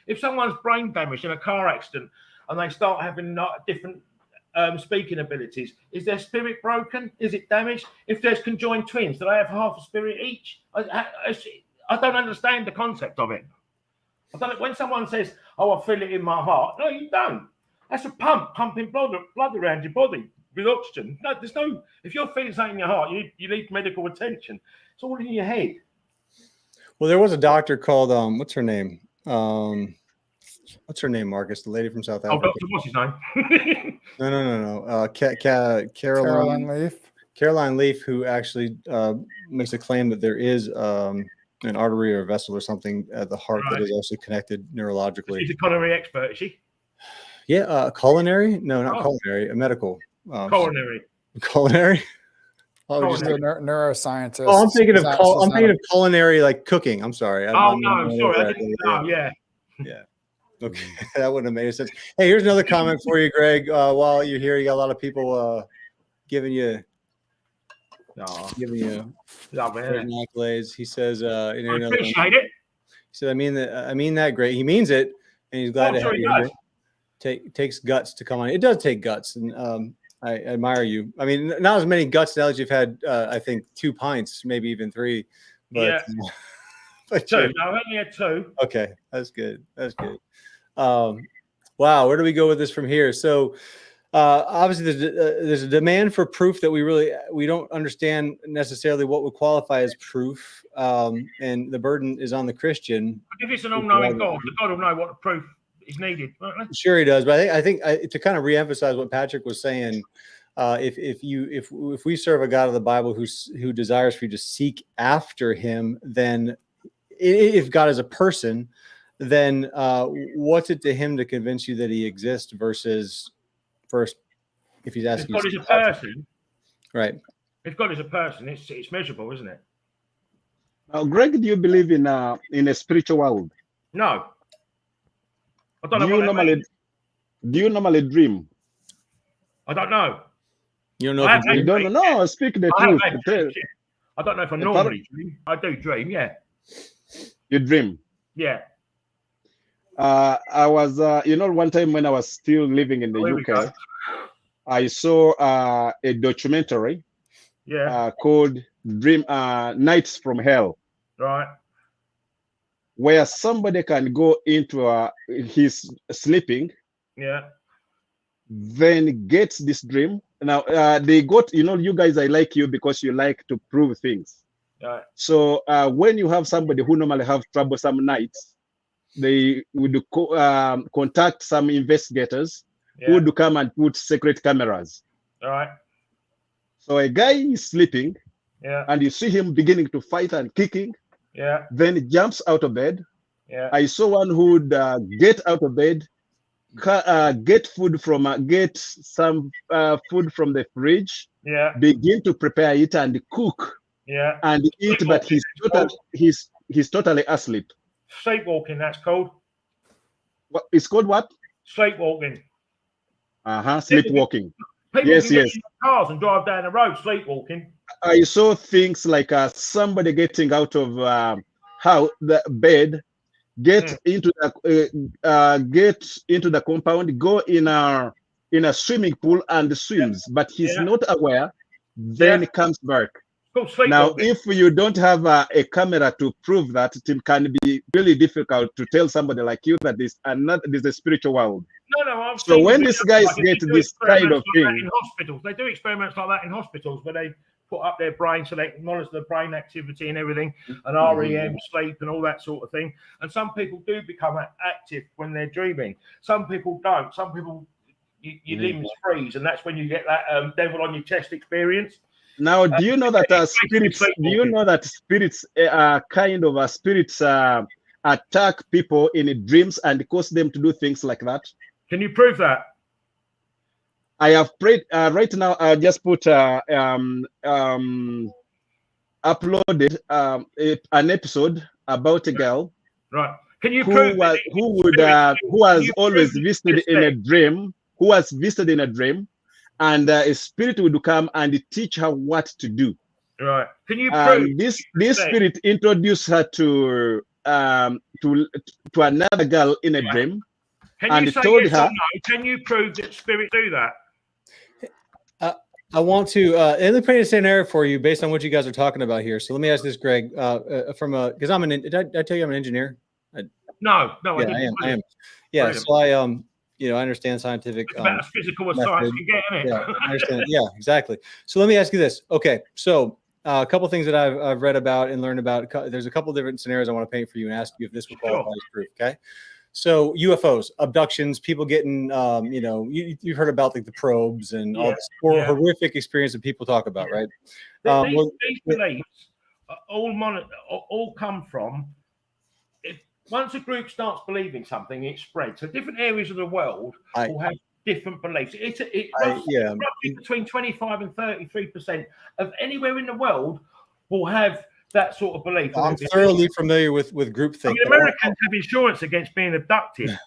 If someone's brain damaged in a car accident and they start having different speaking abilities? Is their spirit broken? Is it damaged? If there's conjoined twins, do they have half a spirit each? I don't understand the concept of it. I don't, when someone says, "Oh, I feel it in my heart," no, you don't. That's a pumping blood around your body with oxygen. No, there's no. If you're feeling something in your heart, you need medical attention. It's all in your head. Well, there was a doctor called what's her name? What's her name, Marcus? The lady from South Africa. Oh, Doctor, what's his name? No. Caroline Leaf. Caroline Leaf, who actually makes a claim that there is an artery or a vessel or something at the heart that is actually connected neurologically. She's a culinary expert, is she? Yeah, culinary? No, not culinary. A medical. Culinary. Culinary. Oh, she's a neuroscientist. Oh, I'm thinking of culinary, like cooking. I'm sorry. I'm sorry. I didn't know. Yeah. Okay, that wouldn't have made sense. Hey, here's another comment for you, Greg. While you're here, you got a lot of people giving you accolades. He says, I appreciate it. He said, I mean that great. He means it, and he's glad to have you here. Takes guts to come on. It does take guts, and I admire you. I mean, not as many guts now as you've had. I think 2 pints, maybe even 3. But, yeah. But 2. No, I only had 2. Okay, that's good. Wow, where do we go with this from here? So obviously there's a demand for proof that we don't understand necessarily what would qualify as proof, and the burden is on the Christian. If it's an all-knowing God, the God will know what the proof is needed. Sure, he does, but I think to kind of reemphasize what Patrick was saying, if we serve a God of the Bible who desires for you to seek after Him, then if God is a person, then what's it to Him to convince you that He exists versus first if He's asking? If God is a person, right? If God is a person, it's measurable, isn't it? Now, Greg, do you believe in a spiritual world? No. I don't know. Do you normally dream? I don't know. You don't know. You don't know. No, speak the truth. I don't know if I normally dream. I do dream. Yeah. You dream. Yeah. I was, one time when I was still living in the UK, I saw a documentary called Nights from Hell. Right. Where somebody can go into his sleeping. Yeah. Then gets this dream. Now, they got, you guys, I like you because you like to prove things. Right. So when you have somebody who normally have troublesome nights, they would contact some investigators who would come and put secret cameras. All right. So a guy is sleeping, and you see him beginning to fight and kicking. Yeah. Then he jumps out of bed. Yeah. I saw one who would get out of bed, get some food from the fridge. Yeah. Begin to prepare it and cook. Yeah. And eat, but he's totally asleep. Sleepwalking, that's called. What it's called? What? Sleepwalking. Sleepwalking. People yes. Get in cars and drive down the road sleepwalking. I saw things like somebody getting out of the bed, get into the compound, go in a swimming pool and swims, but he's not aware. Then comes back. Now, if you don't have a camera to prove that, it can be really difficult to tell somebody like you that this is a spiritual world. No. So when these guys get this kind of thing, in hospitals, they do experiments like that in hospitals where they put up their brain so they can monitor the brain activity and everything, and REM, sleep, and all that sort of thing. And some people do become active when they're dreaming. Some people don't. Some people, your limbs freeze, and that's when you get that devil on your chest experience. Now, do you know that spirits? Do you know that spirits spirits attack people in dreams and cause them to do things like that? Can you prove that? I have prayed right now. I just put uploaded an episode about a girl. Right. Can you prove who has always visited in a dream? Who has visited in a dream? And a spirit would come and teach her what to do. Right. Can you prove this spirit introduced her to another girl in a dream? Can you say yes or no? Can you prove that spirits do that? I want to let me paint a scenario for you based on what you guys are talking about here. So let me ask this, Greg, because did I tell you I'm an engineer? No, Yeah, I didn't. I am. Yeah, Brilliant. so I understand scientific. It's about as physical as science can get, isn't it? Yeah, I understand. Yeah, exactly. So let me ask you this. Okay, so a couple things that I've read about and learned about. There's a couple different scenarios I want to paint for you and ask you if this would qualify as proof. Okay. So UFOs, abductions, people getting, you've heard about like the probes and all this horrific experience that people talk about, right? These beliefs all come from, once a group starts believing something, it spreads. So different areas of the world will have different beliefs. Roughly between 25 and 33% of anywhere in the world will have that sort of belief. I'm thoroughly familiar with groupthink. I mean, Americans have insurance against being abducted.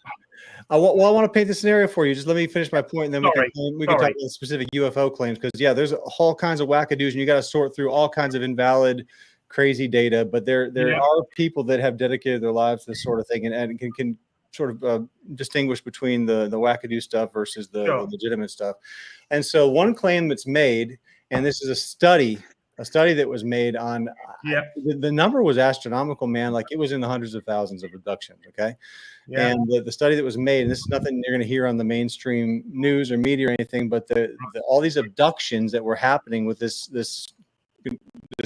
I want to paint the scenario for you. Just let me finish my point, and then we can talk about specific UFO claims. Because there's all kinds of wackadoos, and you got to sort through all kinds of invalid, crazy data. But there are people that have dedicated their lives to this sort of thing, and can sort of distinguish between the wackadoo stuff versus the legitimate stuff. And so one claim that's made, and this is a study that was made on the number was astronomical, man. Like it was in the hundreds of thousands of abductions. Okay. Yeah. And the study that was made, and this is nothing you're going to hear on the mainstream news or media or anything, but all these abductions that were happening with this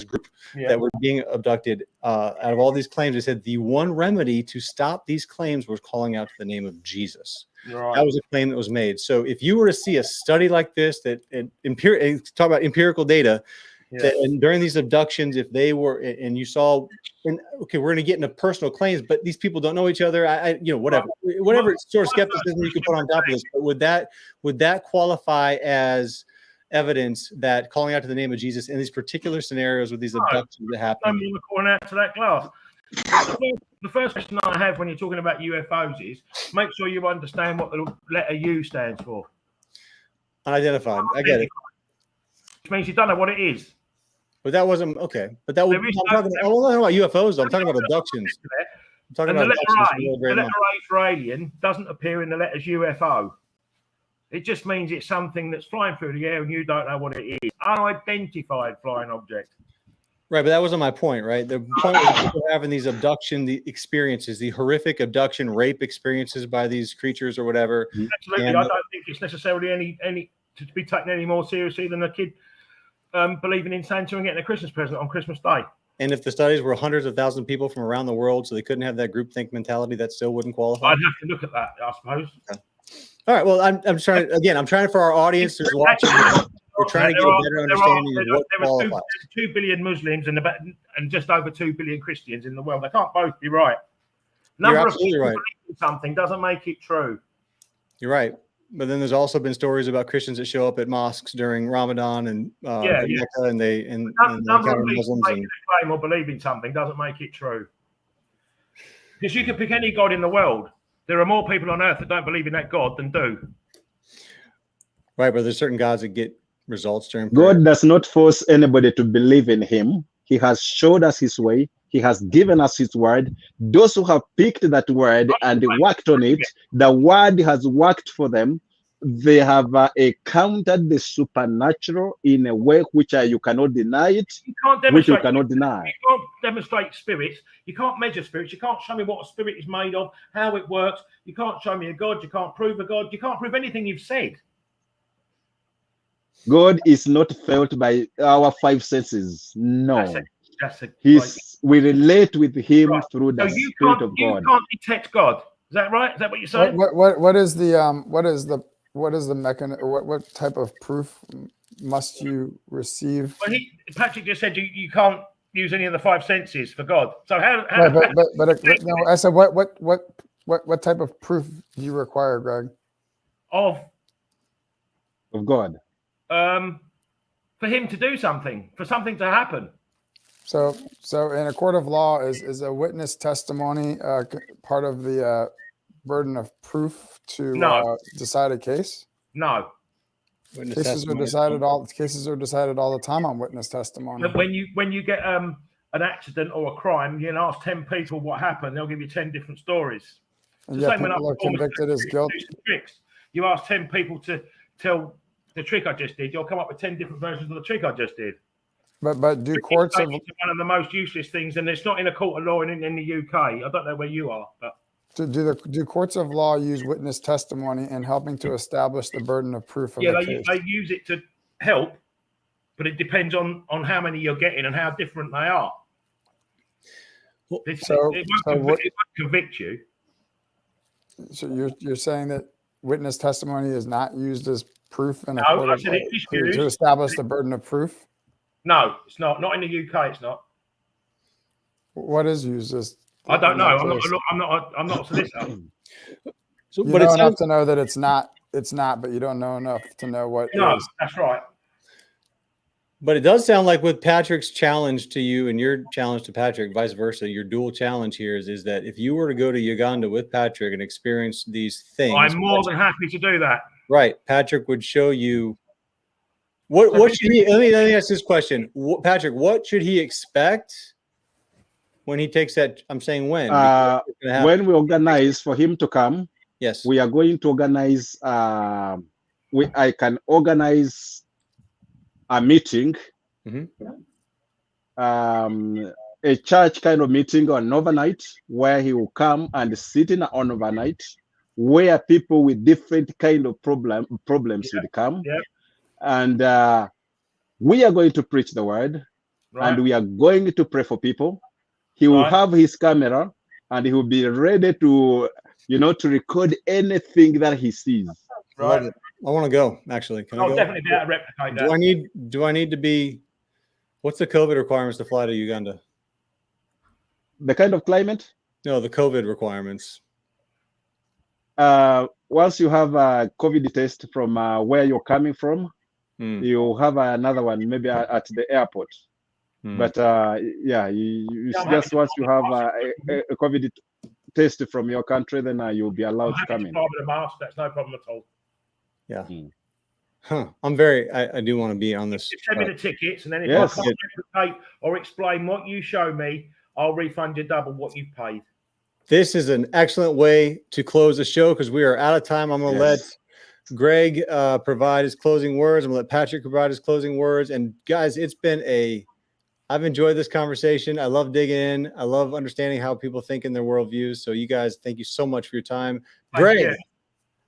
group that were being abducted, out of all these claims, they said the one remedy to stop these claims was calling out to the name of Jesus. Right. That was a claim that was made. So if you were to see a study like this, talk about empirical data, and during these abductions, if they were, and you saw, okay, we're going to get into personal claims, but these people don't know each other. Whatever sort of skepticism you can put on top of this, but would that qualify as evidence that calling out to the name of Jesus in these particular scenarios with these abductions that happen? I'm calling out to that class. The first question I have when you're talking about UFOs is make sure you understand what the letter U stands for. Unidentified. I get it. Which means you don't know what it is. But that wasn't okay. But that was I'm talking about UFOs, though. I'm talking about abductions. I'm talking about the letter A for alien doesn't appear in the letters UFO. It just means it's something that's flying through the air and you don't know what it is. Unidentified flying object. Right, but that wasn't my point, right? The point was people having these experiences, the horrific abduction, rape experiences by these creatures or whatever. Absolutely. I don't think it's necessarily any to be taken any more seriously than a kid believing in Santa and getting a Christmas present on Christmas Day. And if the studies were hundreds of thousands of people from around the world, so they couldn't have that groupthink mentality, that still wouldn't qualify? I'd have to look at that, I suppose. Okay. All right. Well, I'm trying for our audience who's watching. We're trying to get a better understanding of what qualifies. There are 2 billion Muslims and just over 2 billion Christians in the world. They can't both be right. You're absolutely right. Something doesn't make it true. You're right. But then there's also been stories about Christians that show up at mosques during Ramadan and Mecca, and they encounter Muslims. Making a claim or believing something doesn't make it true. Because you can pick any god in the world. There are more people on earth that don't believe in that god than do. Right, but there's certain gods that get results during prayer. God does not force anybody to believe in him. He has showed us his way. He has given us his word. Those who have picked that word and worked on it, the word has worked for them. They have encountered the supernatural in a way which you cannot deny it, which you cannot deny. You can't demonstrate spirits. You can't measure spirits. You can't show me what a spirit is made of, how it works. You can't show me a God. You can't prove a God. You can't prove anything you've said. God is not felt by our 5 senses. No. We relate with him through the Spirit of God. You can't detect God. Is that right? Is that what you're saying? What is the mechanism? What type of proof must you receive? Well, Patrick just said you can't use any of the 5 senses for God. So how no, I said what type of proof do you require, Greg? Of God. For him to do something, for something to happen. So in a court of law, is a witness testimony part of the burden of proof to decide a case? No. Cases are decided all the time on witness testimony. But when you get an accident or a crime, you can ask 10 people what happened. They'll give you 10 different stories. And yet people are convicted as guilty. You ask 10 people to tell the trick I just did, you'll come up with 10 different versions of the trick I just did. But do courts of one of the most useless things, and it's not in a court of law in the UK. I don't know where you are, but do courts of law use witness testimony in helping to establish the burden of proof of yeah, the case? they use it to help, but it depends on how many you're getting and how different they are. It won't convict you. So you're saying that witness testimony is not used as proof in a No, court I of said law it is used. to establish the burden of proof? No, it's not. Not in the UK. It's not. What is used as? I don't know. I'm not a solicitor. So, you know enough to know that it's not, but you don't know enough to know what No, is. that's right. But it does sound like with Patrick's challenge to you and your challenge to Patrick, vice versa, your dual challenge here is that if you were to go to Uganda with Patrick and experience these things, I'm more than happy to do that. Right. Patrick would show you what should he, let me ask this question. Patrick, what should he expect when he takes that? I'm saying when. When we organize for him to come, yes, we are going to organize, I can organize a meeting, a church kind of meeting on overnight where he will come and sit in on overnight where people with different kind of problems will come. And we are going to preach the word, and we are going to pray for people. He will have his camera, and he will be ready to, to record anything that he sees. Right. I want to go, actually. Can I I'll go? definitely be able to replicate that. Do I need to be, what's the COVID requirements to fly to Uganda? The kind of climate? No, the COVID requirements. Once you have a COVID test from where you're coming from, you have another one maybe at the airport. But you just once you have a COVID test from your country, then you'll be allowed to come in. With a mask, that's no problem at all. Yeah. I do want to be on this. Send me the tickets, and then if I can't replicate or explain what you show me, I'll refund you double what you've paid. This is an excellent way to close the show because we are out of time. I'm going to let Greg provide his closing words. I'm going to let Patrick provide his closing words. And guys, I've enjoyed this conversation. I love digging in. I love understanding how people think in their worldviews. So you guys, thank you so much for your time. Greg,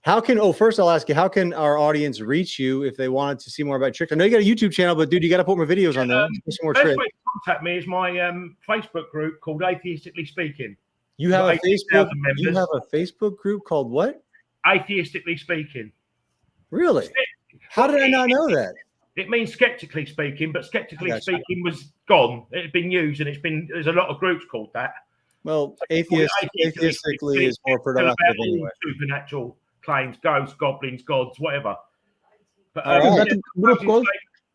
first I'll ask you, how can our audience reach you if they wanted to see more about tricks? I know you got a YouTube channel, but dude, you got to put more videos on there. Best way to contact me is my Facebook group called Atheistically Speaking. You have a Facebook group called what? Atheistically Speaking. Really? How did I not know that? It means skeptically speaking, but skeptically speaking was gone. It had been used, and there's a lot of groups called that. Well, atheistically is more productive anyway. Supernatural claims, ghosts, goblins, gods, whatever. But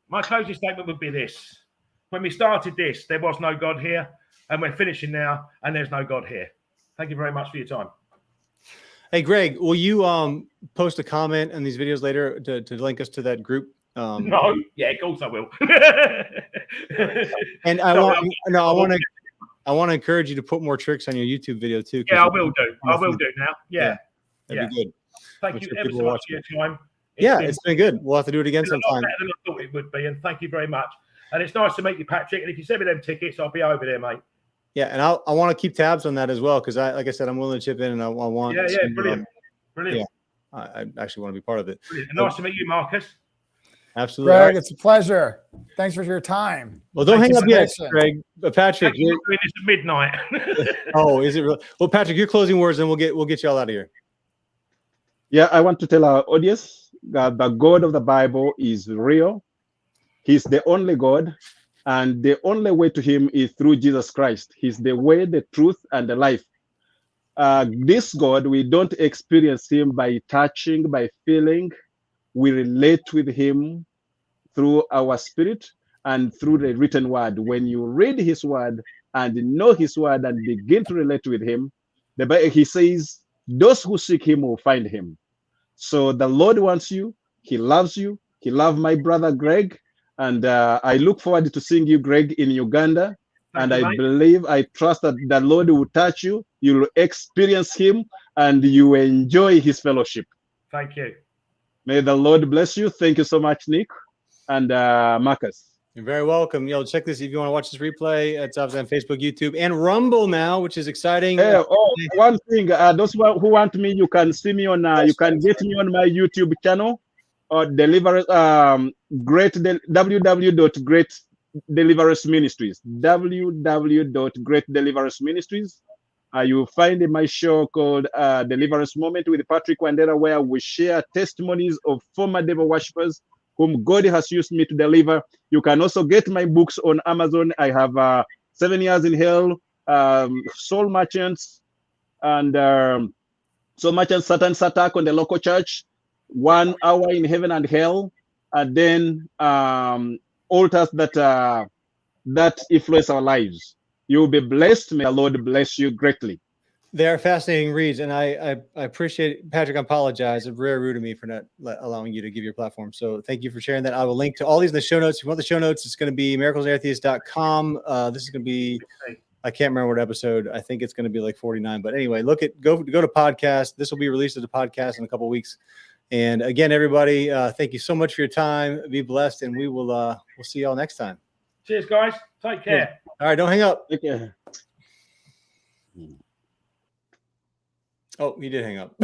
my closing statement would be this: when we started this, there was no God here, and we're finishing now, and there's no God here. Thank you very much for your time. Hey, Greg, will you post a comment on these videos later to link us to that group? No, yeah, of course I will. And I want to encourage you to put more tricks on your YouTube video too. Yeah, I will do. I will do now. Yeah, that'd be good. Thank you ever so much for your time. It's been good. We'll have to do it again sometime. Better than I thought it would be, and thank you very much. And it's nice to meet you, Patrick. And if you send me them tickets, I'll be over there, mate. Yeah, and I want to keep tabs on that as well because like I said, I'm willing to chip in, and I want. Yeah, brilliant. Yeah, I actually want to be part of it. Brilliant. And nice to meet you, Marcus. Absolutely, Greg. It's a pleasure. Thanks for your time. Well, don't hang up yet, Greg. Patrick, you're doing this at midnight. Oh, is it really? Well, Patrick, your closing words, and we'll get you all out of here. Yeah, I want to tell our audience that the God of the Bible is real. He's the only God, and the only way to him is through Jesus Christ. He's the way, the truth, and the life. This God, we don't experience him by touching, by feeling. We relate with him through our spirit and through the written word. When you read his word and know his word and begin to relate with him, he says, those who seek him will find him. So the Lord wants you. He loves you. He loves my brother, Greg. And I look forward to seeing you, Greg, in Uganda. And I trust that the Lord will touch you. You'll experience him and you enjoy his fellowship. Thank you. May the Lord bless you. Thank you so much, Nick and Marcus. You're very welcome. Check this if you want to watch this replay. It's obviously on Facebook, YouTube, and Rumble now, which is exciting. One thing, those who want me, you can see me on. You can get me on my YouTube channel or www.greatdeliverance ministries. www.greatdeliverance you will find my show called Deliverance Moment with Patrick Wandera, where we share testimonies of former devil worshippers whom God has used me to deliver. You can also get my books on Amazon. I have 7 Years in Hell, Soul Merchants, and Soul Merchants, Satan's Attack on the Local Church, 1 Hour in Heaven and Hell, and then altars that influence our lives. You will be blessed. May the Lord bless you greatly. They are fascinating reads, and I appreciate it. Patrick, I apologize. It's very rude of me for not allowing you to give your platform. So thank you for sharing that. I will link to all these in the show notes. If you want the show notes, it's going to be miraclesatheist.com. This is going to be, I can't remember what episode. I think it's going to be like 49. But anyway, go to podcast. This will be released as a podcast in a couple of weeks. And again, everybody, thank you so much for your time. Be blessed, and we'll see y'all next time. Cheers, guys. Take care. Yeah. All right, don't hang up. Take care. Oh, he did hang up.